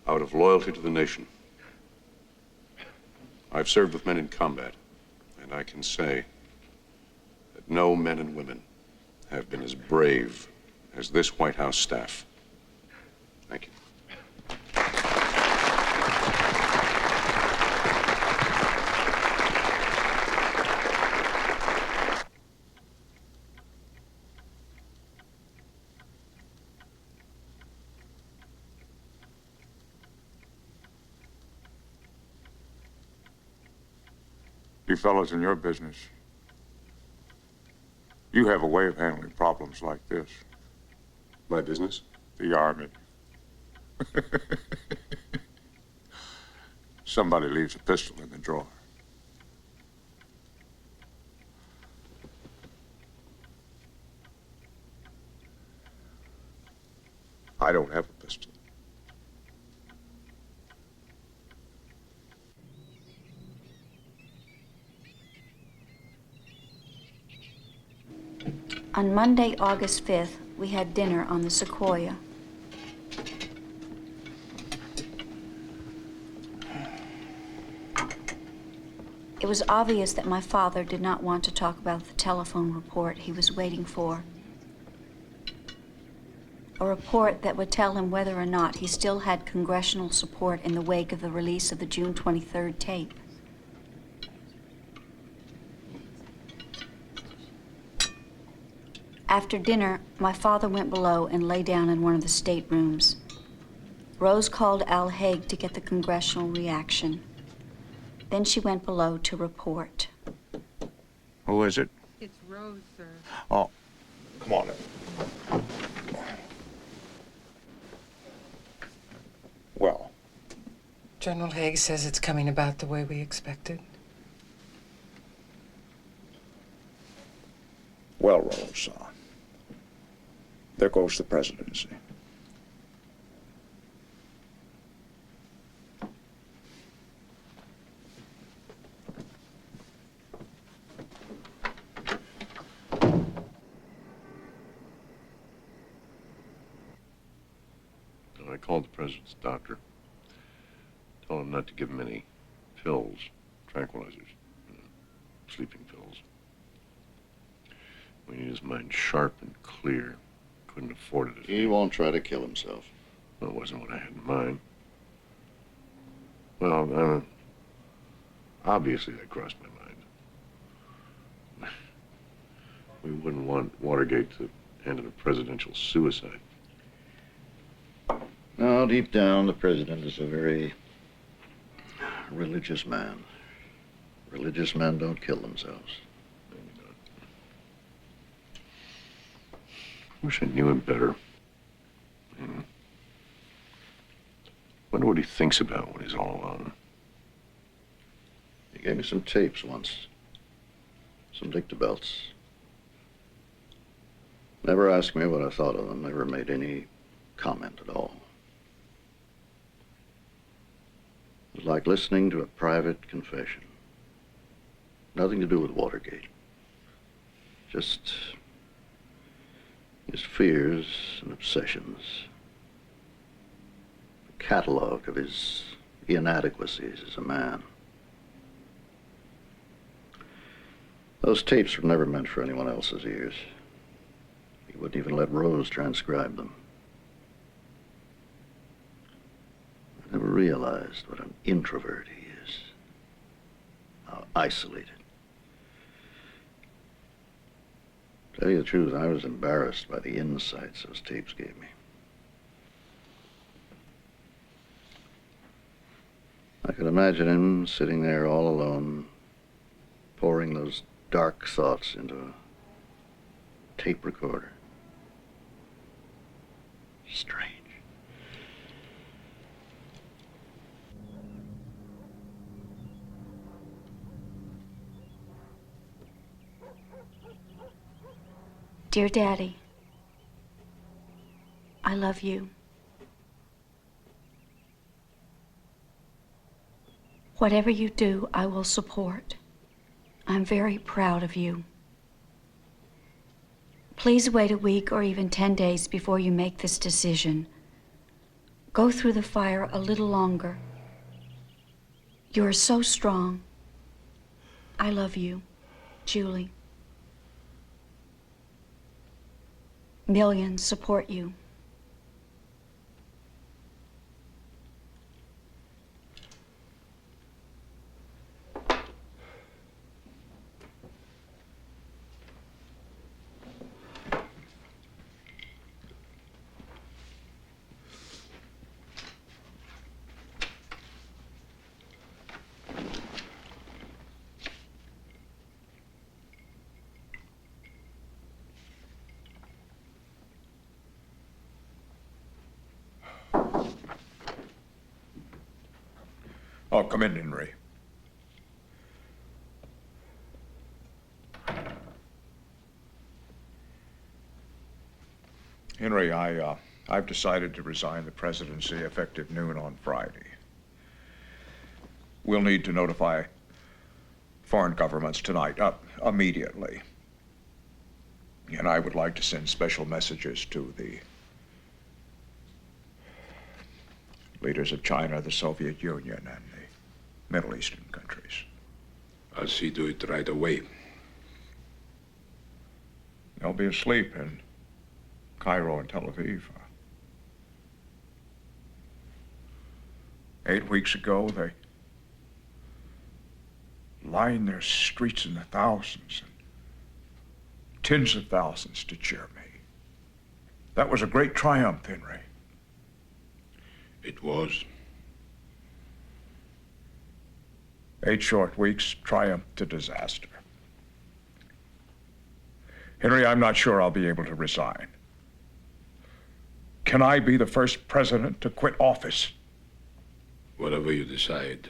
out of loyalty to the nation. I've served with men in combat, and I can say that no men and women have been as brave as this White House staff. Thank you. You fellas in your business, you have a way of handling problems like this. My business? The Army. Somebody leaves a pistol in the drawer. I don't have a pistol. On Monday, August 5th, we had dinner on the Sequoia. It was obvious that my father did not want to talk about the telephone report he was waiting for. A report that would tell him whether or not he still had congressional support in the wake of the release of the June 23rd tape. After dinner, my father went below and lay down in one of the staterooms. Rose called Al Haig to get the congressional reaction. Then she went below to report. Who is it? It's Rose, sir. Oh, come on in. Well, General Haig says it's coming about the way we expected. well, Rose, there goes the presidency. I called the president's doctor. Told him not to give him any pills, tranquilizers, sleeping pills. We need his mind sharp and clear. Couldn't afford it. He won't try to kill himself. Well, it wasn't what I had in mind. Well, obviously that crossed my mind. We wouldn't want Watergate to end in a presidential suicide. No, deep down, the president is a very religious man. Religious men don't kill themselves. Wish I knew him better. Wonder what he thinks about when he's all alone. He gave me some tapes once. Some Dictabelts. Never asked me what I thought of them. Never made any comment at all. It was like listening to a private confession. Nothing to do with Watergate. Just his fears and obsessions. A catalog of his inadequacies as a man. Those tapes were never meant for anyone else's ears. He wouldn't even let Rose transcribe them. I never realized what an introvert he is. How isolated. To tell you the truth, I was embarrassed by the insights those tapes gave me. I could imagine him sitting there all alone, pouring those dark thoughts into a tape recorder. Strange. Dear Daddy, I love you. Whatever you do, I will support. I'm very proud of you. Please wait a week or even 10 days before you make this decision. Go through the fire a little longer. You are so strong. I love you, Julie. Millions support you. Oh, come in, Henry. Henry, I've decided to resign the presidency effective noon on Friday. We'll need to notify foreign governments tonight, immediately. And I would like to send special messages to the leaders of China, the Soviet Union, and the Middle Eastern countries. I'll see to it right away. They'll be asleep in Cairo and Tel Aviv. 8 weeks ago, they lined their streets in the thousands and tens of thousands to cheer me. That was a great triumph, Henry. It was. 8 short weeks, triumph to disaster. Henry, I'm not sure I'll be able to resign. Can I be the first president to quit office? Whatever you decide,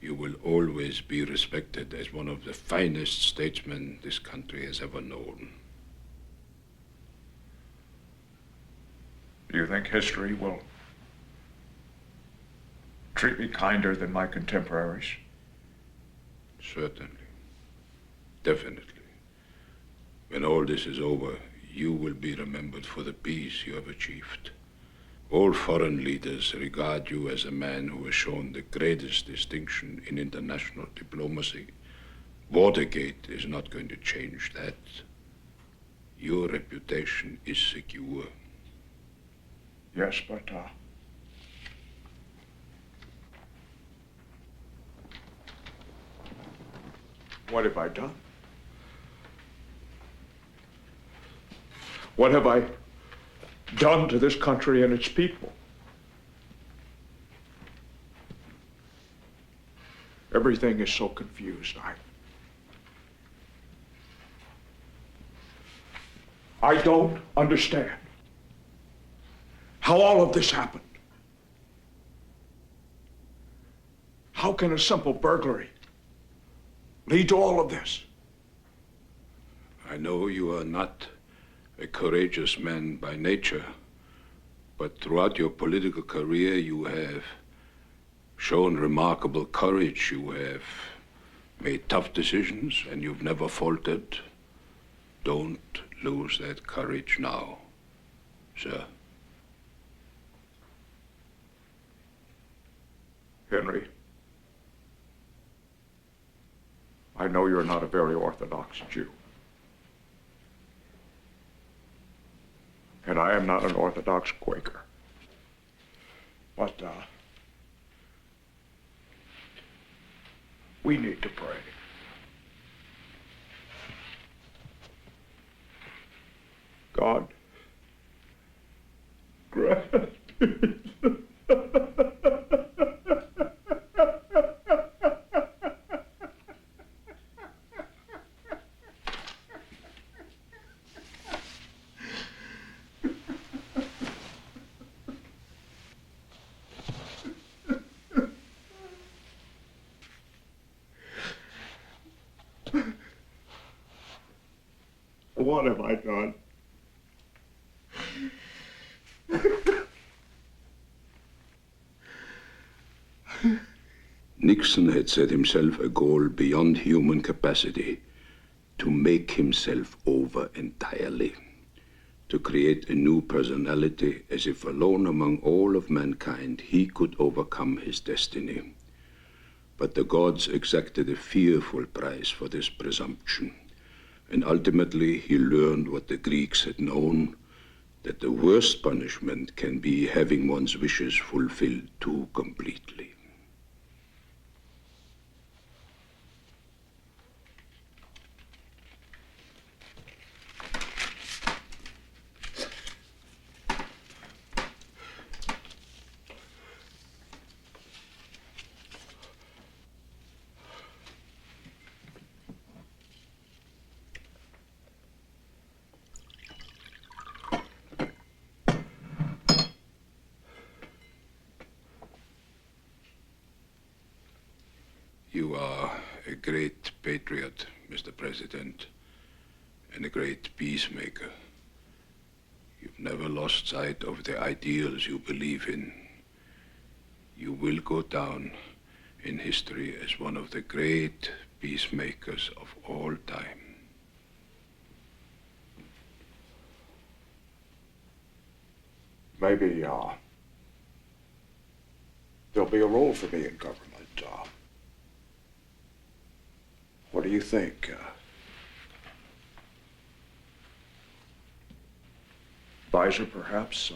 you will always be respected as one of the finest statesmen this country has ever known. Do you think history will treat me kinder than my contemporaries? Certainly. Definitely. When all this is over, you will be remembered for the peace you have achieved. All foreign leaders regard you as a man who has shown the greatest distinction in international diplomacy. Watergate is not going to change that. Your reputation is secure. Yes, but, what have I done? What have I done to this country and its people? Everything is so confused. I don't understand how all of this happened. How can a simple burglary lead to all of this? I know you are not a courageous man by nature, but throughout your political career you have shown remarkable courage. You have made tough decisions and you've never faltered. Don't lose that courage now, sir. Henry, I know you're not a very orthodox Jew. And I am not an Orthodox Quaker. But, we need to pray. God, grant What have I done? Nixon had set himself a goal beyond human capacity, to make himself over entirely, to create a new personality as if alone among all of mankind he could overcome his destiny. But the gods exacted a fearful price for this presumption, and ultimately he learned what the Greeks had known, that the worst punishment can be having one's wishes fulfilled too completely. You are a great patriot, Mr. President, and a great peacemaker. You've never lost sight of the ideals you believe in. You will go down in history as one of the great peacemakers of all time. Maybe, there'll be a role for me in government. What do you think? Advisor, perhaps?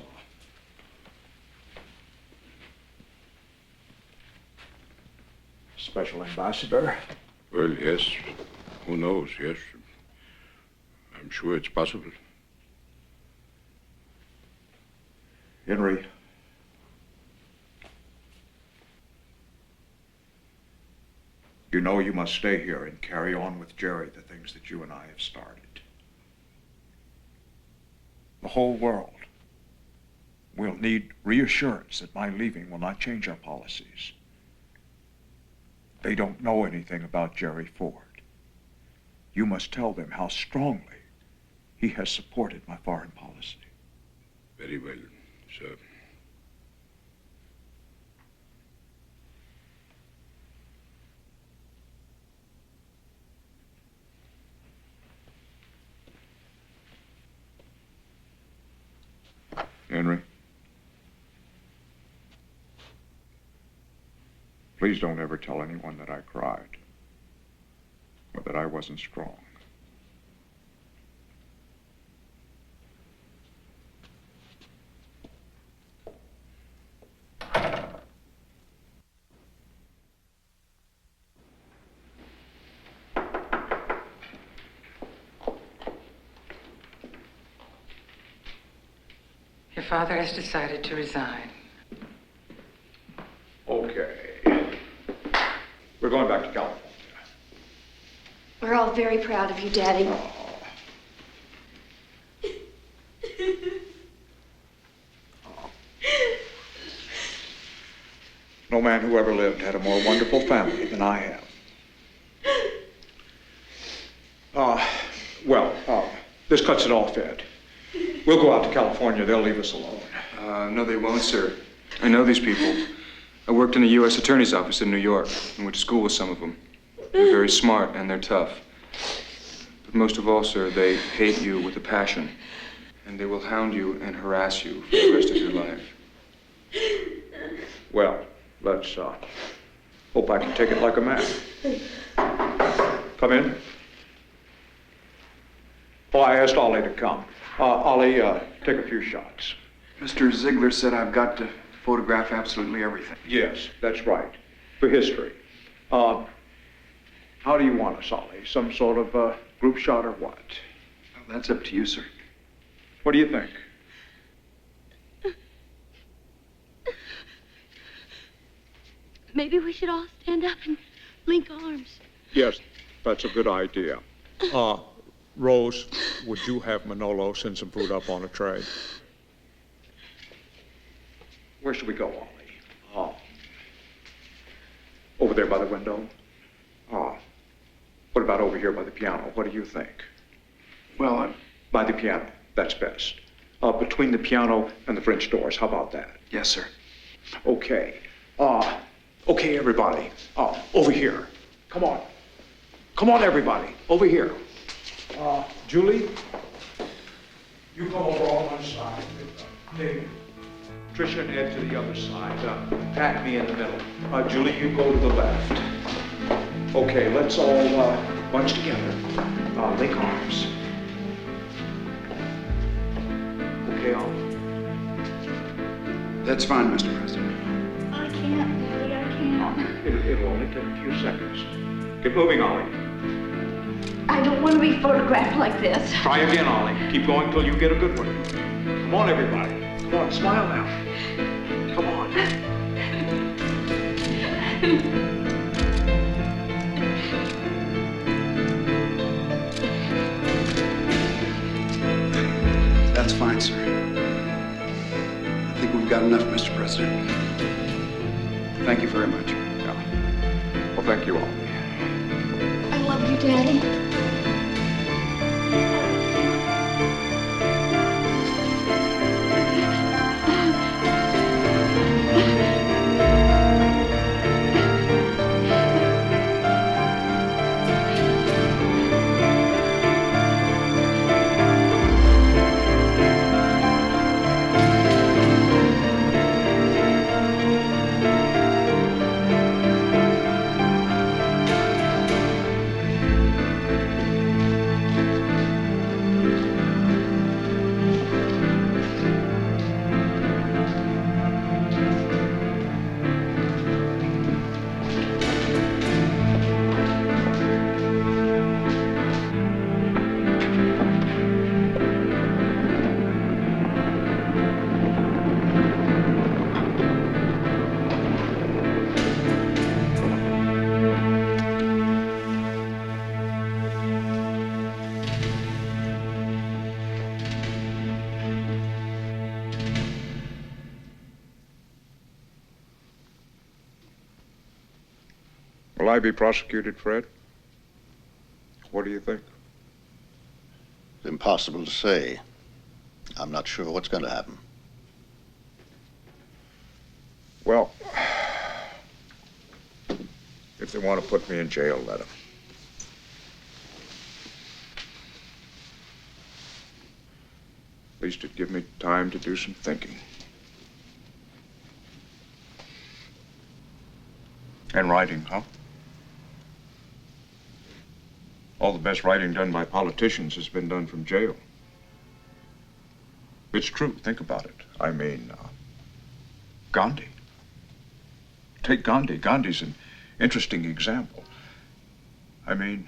Special ambassador? Well, yes. Who knows, yes. I'm sure it's possible. Henry, you know you must stay here and carry on with Jerry the things that you and I have started. The whole world will need reassurance that my leaving will not change our policies. They don't know anything about Jerry Ford. You must tell them how strongly he has supported my foreign policy. Very well, sir. Henry, please don't ever tell anyone that I cried or that I wasn't strong. Your father has decided to resign. Okay. We're going back to California. We're all very proud of you, Daddy. No man who ever lived had a more wonderful family than I have. This cuts it off, Ed. We'll go out to California. They'll leave us alone. No, they won't, sir. I know these people. I worked in a U.S. Attorney's office in New York and went to school with some of them. They're very smart and they're tough. But most of all, sir, they hate you with a passion. And they will hound you and harass you for the rest of your life. Well, let's hope I can take it like a man. Come in. Oh, I asked Ollie to come. Ollie, take a few shots. Mr. Ziegler said I've got to photograph absolutely everything. Yes, that's right. For history. How do you want us, Ollie? Some sort of group shot or what? Well, that's up to you, sir. What do you think? Maybe we should all stand up and link arms. Yes, that's a good idea. Rose, would you have Manolo send some food up on a tray? Where should we go, Ollie? Over there by the window? What about over here by the piano? What do you think? Well, by the piano. That's best. Between the piano and the French doors. How about that? Yes, sir. Okay. Okay, everybody. Over here. Come on. Come on, everybody. Over here. Julie, you come over on one side. Nick, Tricia and Ed to the other side. Pat me in the middle. Julie, you go to the left. Okay, let's all bunch together. Link arms. Okay, That's fine, Mr. President. I can't, Daddy, I can't. It'll only take a few seconds. Get moving, Ollie. I don't want to be photographed like this. Try again, Ollie. Keep going till you get a good one. Come on, everybody. Come on, smile now. Come on. That's fine, sir. I think we've got enough, Mr. President. Thank you very much. Yeah. Well, Thank you all. I love you, Daddy. Will I be prosecuted, Fred? What do you think? It's impossible to say. I'm not sure what's going to happen. Well, if they want to put me in jail, let them. At least it'd give me time to do some thinking. And writing, huh? All the best writing done by politicians has been done from jail. It's true. Think about it. I mean, Gandhi. Take Gandhi. Gandhi's an interesting example. I mean,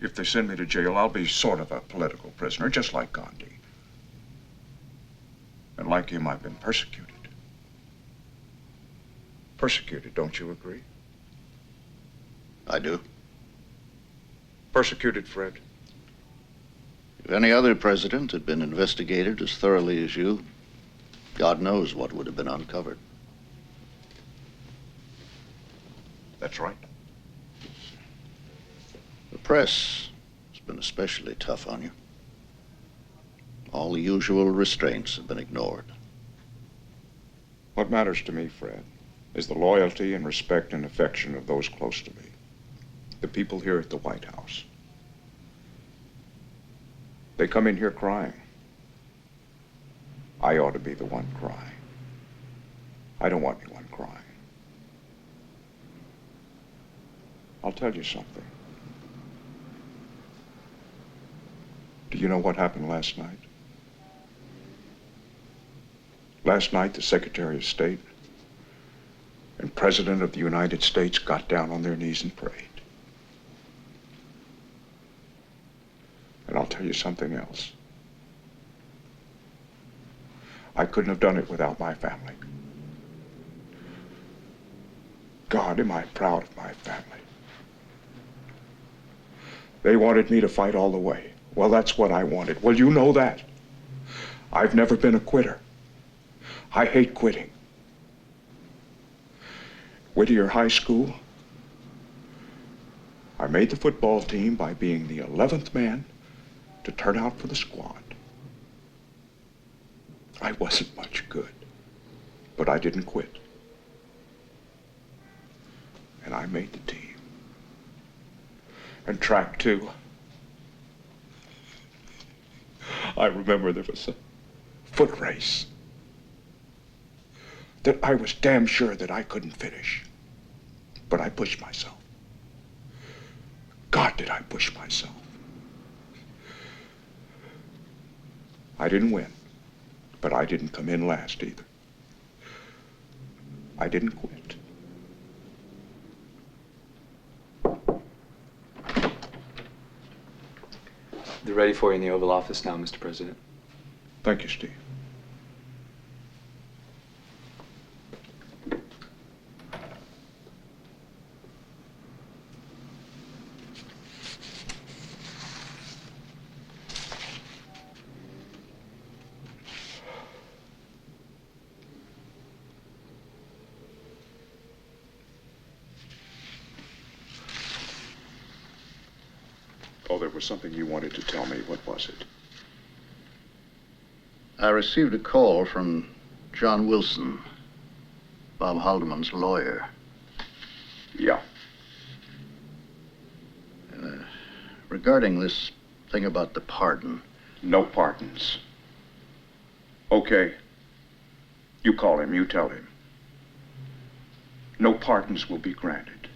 if they send me to jail, I'll be sort of a political prisoner, just like Gandhi. And like him, I've been persecuted. Persecuted, don't you agree? I do. Persecuted, Fred. If any other president had been investigated as thoroughly as you, God knows what would have been uncovered. That's right. The press has been especially tough on you. All the usual restraints have been ignored. What matters to me, Fred, is the loyalty and respect and affection of those close to me. The people here at the White House. They come in here crying. I ought to be the one crying. I don't want anyone crying. I'll tell you something. Do you know what happened last night? Last night, the Secretary of State and President of the United States got down on their knees and prayed. And I'll tell you something else. I couldn't have done it without my family. God, am I proud of my family. They wanted me to fight all the way. Well, that's what I wanted. Well, you know that. I've never been a quitter. I hate quitting. Whittier High School, I made the football team by being the 11th man to turn out for the squad. I wasn't much good, but I didn't quit. And I made the team. And track too. I remember there was a foot race that I was damn sure that I couldn't finish. But I pushed myself. God, did I push myself. I didn't win, but I didn't come in last either. I didn't quit. They're ready for you in the Oval Office now, Mr. President. Thank you, Steve. Oh, there was something you wanted to tell me. What was it? I received a call from John Wilson, Bob Haldeman's lawyer. Yeah. Regarding this thing about the pardon. No pardons. Okay. You call him, you tell him. No pardons will be granted.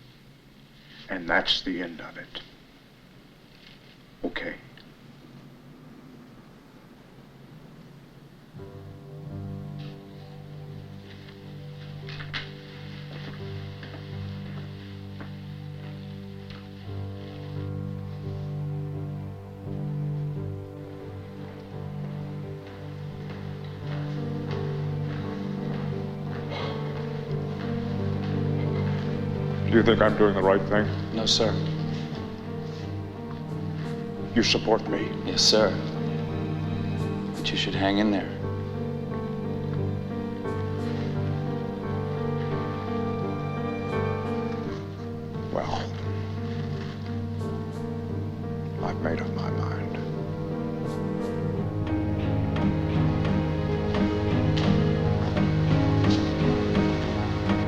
And that's the end of it. Okay. Do you think I'm doing the right thing? No, sir. You support me? Yes, sir. But you should hang in there. Well, I've made up my mind.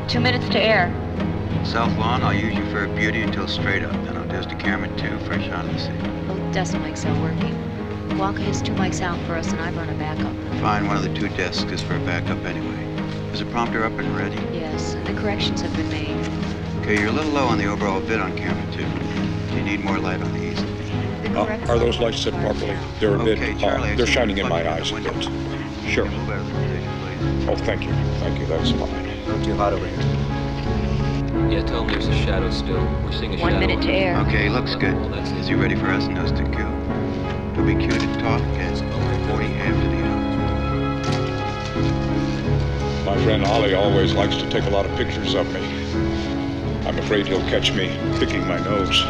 Two minutes to air. South lawn, I'll use you for a beauty until straight up. Then I'll dose the camera 2 for a shot of the scene. Both desk mics are working. Walker has 2 mics out for us, and I run a backup. Fine, one of the 2 desks is for a backup anyway. Is the prompter up and ready? Yes, and the corrections have been made. Okay, you're a little low on the overall bit on camera 2. You need more light on the easel. Are those lights set properly? They're a bit, Charlie, they're shining in my eyes a bit. Sure. Oh, thank you. Thank you, that's fine. Not too hot over here. Yeah, tell him there's a shadow still. We're seeing a shadow. 1 minute to air. Okay, looks good. Is he ready for us? Nose to kill. He'll be cue to talk at 40 after the hour. My friend Ollie always likes to take a lot of pictures of me. I'm afraid he'll catch me picking my nose.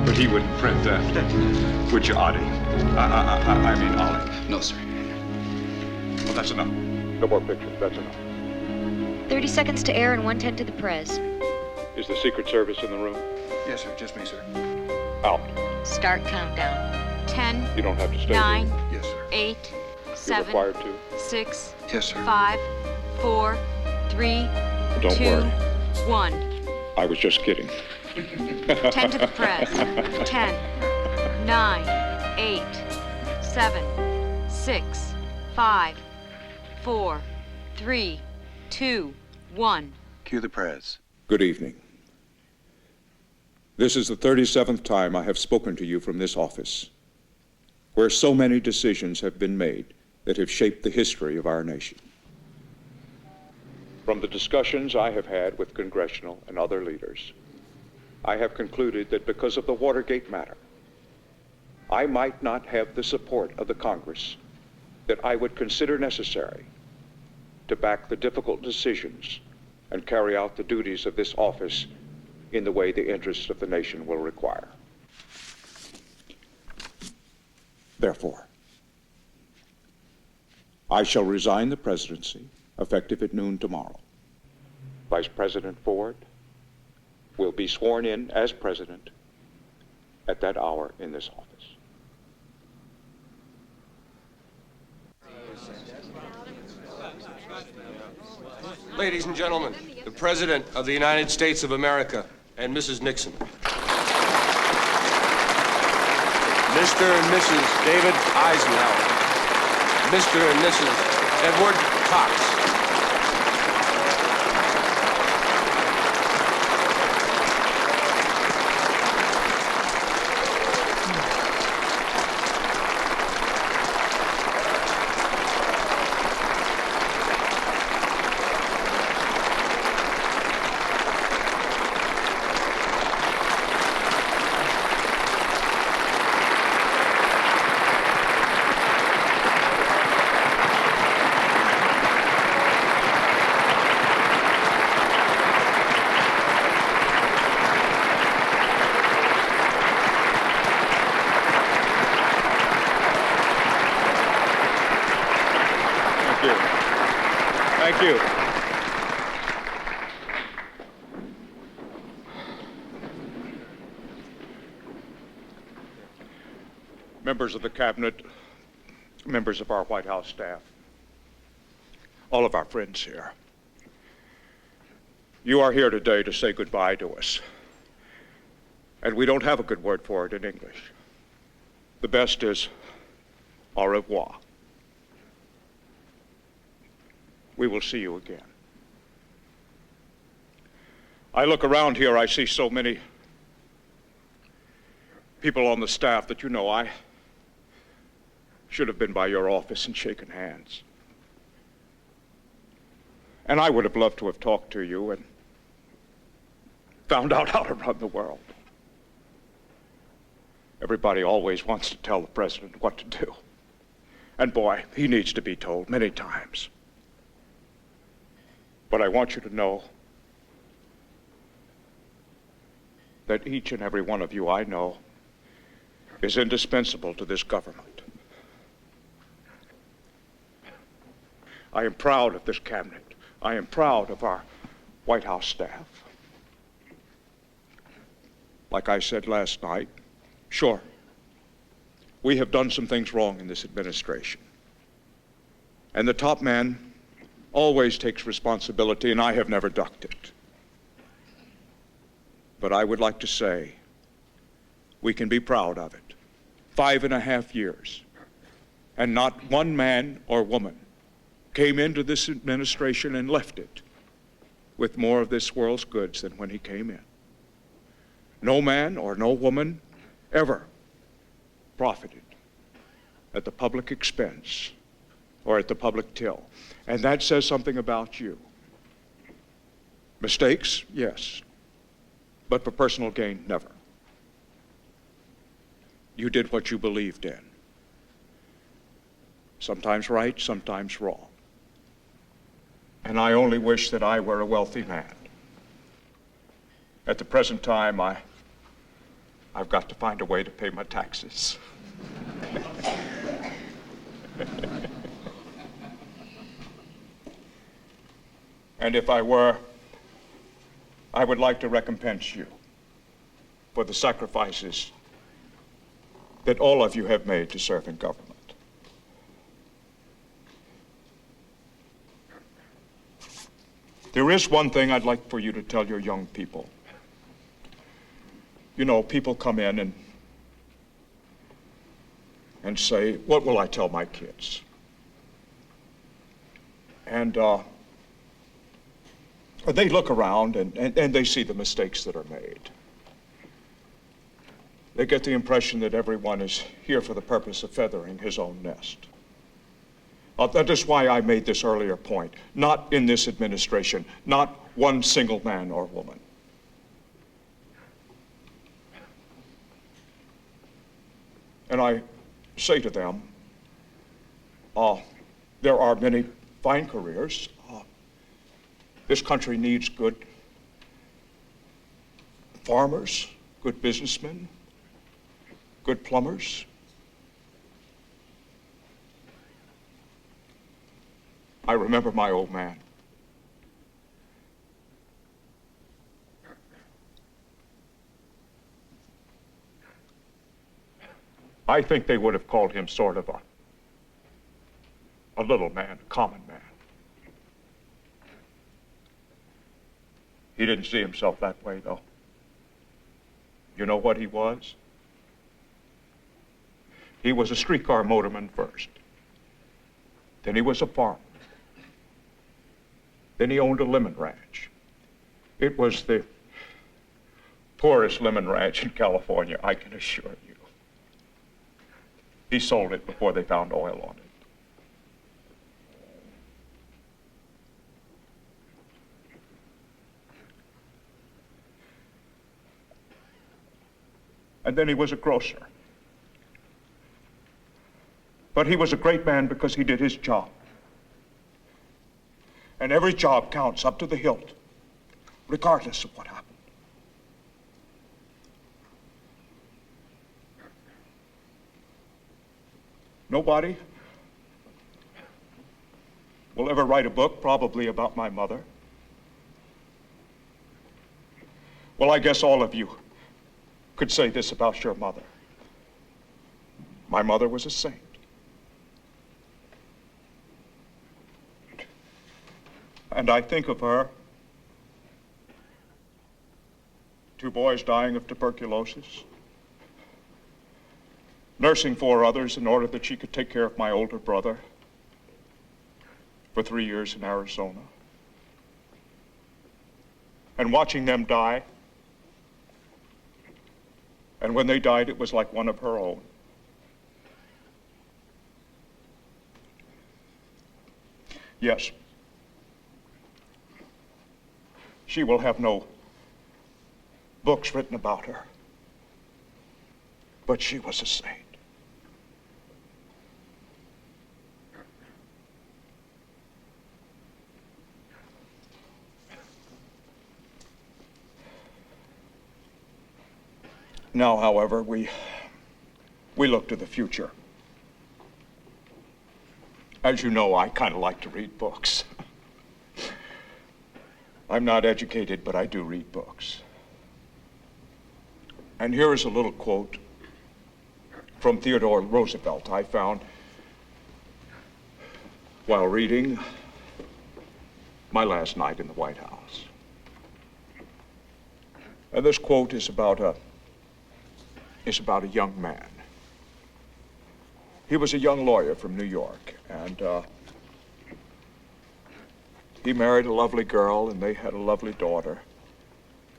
But he wouldn't print that, would you, Ollie? I mean, Ollie. No, sir. Well, that's enough. No more pictures, that's enough. 30 seconds to air and 1:10 to the press. Is the Secret Service in the room? Yes, sir. Just me, sir. Out. Start countdown. 10. You don't have to stay 9. here. Yes, sir. 8. You're 7. required to. 6. Yes, sir. 5. 4. 3. Don't 2. worry. 1. I was just kidding. 10 to the press. 10. 9. 8. 7. 6. 5. 4. 3. 2. 1. Cue the press. Good evening. This is the 37th time I have spoken to you from this office, where so many decisions have been made that have shaped the history of our nation. From the discussions I have had with congressional and other leaders, I have concluded that because of the Watergate matter, I might not have the support of the Congress that I would consider necessary to back the difficult decisions and carry out the duties of this office in the way the interests of the nation will require. Therefore, I shall resign the presidency effective at noon tomorrow. Vice President Ford will be sworn in as president at that hour in this office. Ladies and gentlemen, the President of the United States of America and Mrs. Nixon. Mr. and Mrs. David Eisenhower. Mr. and Mrs. Edward Cox. members of the cabinet, members of our White House staff, all of our friends here. You are here today to say goodbye to us. And we don't have a good word for it in English. The best is au revoir. We will see you again. I look around here, I see so many people on the staff that I should have been by your office and shaken hands. And I would have loved to have talked to you and found out how to run the world. Everybody always wants to tell the president what to do. And boy, he needs to be told many times. But I want you to know that each and every one of you I know is indispensable to this government. I am proud of this cabinet. I am proud of our White House staff. Like I said last night, sure, we have done some things wrong in this administration. And the top man always takes responsibility, and I have never ducked it. But I would like to say we can be proud of it. 5.5 years, and not one man or woman came into this administration and left it with more of this world's goods than when he came in. No man or no woman ever profited at the public expense or at the public till. And that says something about you. Mistakes, yes, but for personal gain, never. You did what you believed in. Sometimes right, sometimes wrong. And I only wish that I were a wealthy man. At the present time, I've got to find a way to pay my taxes. And if I were, I would like to recompense you for the sacrifices that all of you have made to serve in government. There is one thing I'd like for you to tell your young people. People come in and say, what will I tell my kids? And they look around and they see the mistakes that are made. They get the impression that everyone is here for the purpose of feathering his own nest. That is why I made this earlier point. Not in this administration, not one single man or woman. And I say to them, there are many fine careers. This country needs good farmers, good businessmen, good plumbers. I remember my old man. I think they would have called him sort of a little man, a common man. He didn't see himself that way, though. You know what he was? He was a streetcar motorman first. Then he was a farmer. Then he owned a lemon ranch. It was the poorest lemon ranch in California, I can assure you. He sold it before they found oil on it. And then he was a grocer. But he was a great man because he did his job. And every job counts up to the hilt, regardless of what happened. Nobody will ever write a book, probably about my mother. Well, I guess all of you could say this about your mother. My mother was a saint. And I think of her, 2 boys dying of tuberculosis, nursing 4 others in order that she could take care of my older brother for 3 years in Arizona. And watching them die. And when they died, it was like one of her own. Yes. She will have no books written about her. But she was a saint. Now, however, we look to the future. As you know, I kind of like to read books. I'm not educated, but I do read books. And here is a little quote from Theodore Roosevelt I found while reading my last night in the White House. And this quote is about a young man. He was a young lawyer from New York, and he married a lovely girl, and they had a lovely daughter,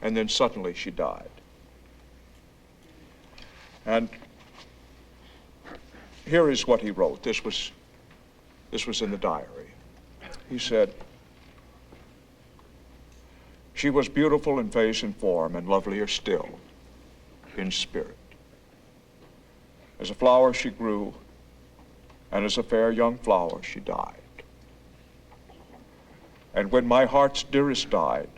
and then suddenly she died. And here is what he wrote. This was in the diary. He said, "She was beautiful in face and form, and lovelier still in spirit. As a flower she grew, and as a fair young flower she died. And when my heart's dearest died,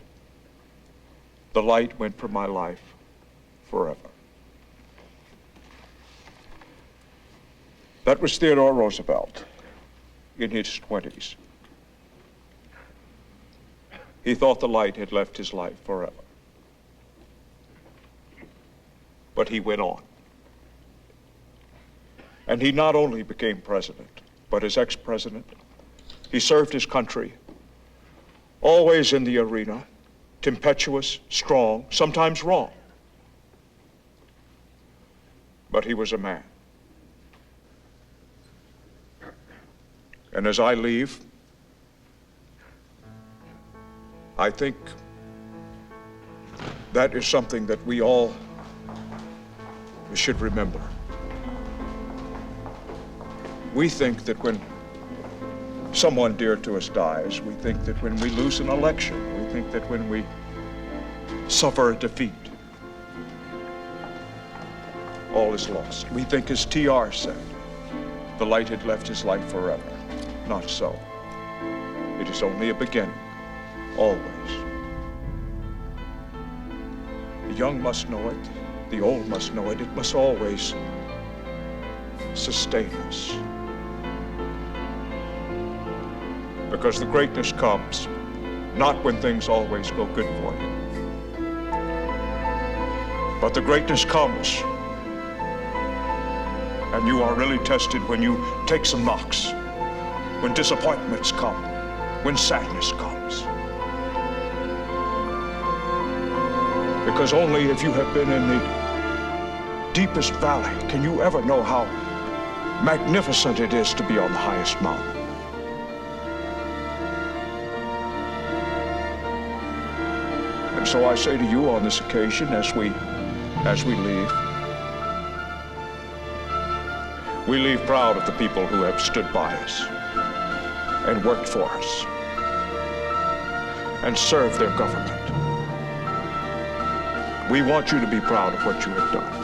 the light went from my life forever." That was Theodore Roosevelt in his 20s. He thought the light had left his life forever. But he went on. And he not only became president, but as ex-president, he served his country, always in the arena, tempestuous, strong, sometimes wrong. But he was a man. And as I leave, I think that is something that we all should remember. We think that when someone dear to us dies, we think that when we lose an election, we think that when we suffer a defeat, all is lost. We think, as TR said, the light had left his life forever. Not so. It is only a beginning, always. The young must know it, the old must know it. It must always sustain us. Because the greatness comes not when things always go good for you, but the greatness comes and you are really tested when you take some knocks, when disappointments come, when sadness comes. Because only if you have been in the deepest valley can you ever know how magnificent it is to be on the highest mountain. And so I say to you on this occasion, as we leave proud of the people who have stood by us and worked for us and served their government. We want you to be proud of what you have done.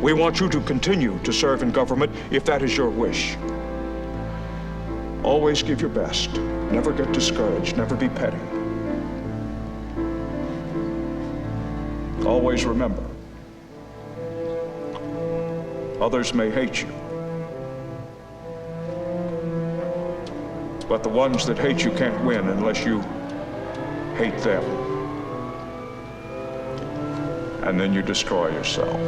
We want you to continue to serve in government if that is your wish. Always give your best. Never get discouraged. Never be petty. Always remember, others may hate you, but the ones that hate you can't win unless you hate them. And then you destroy yourself.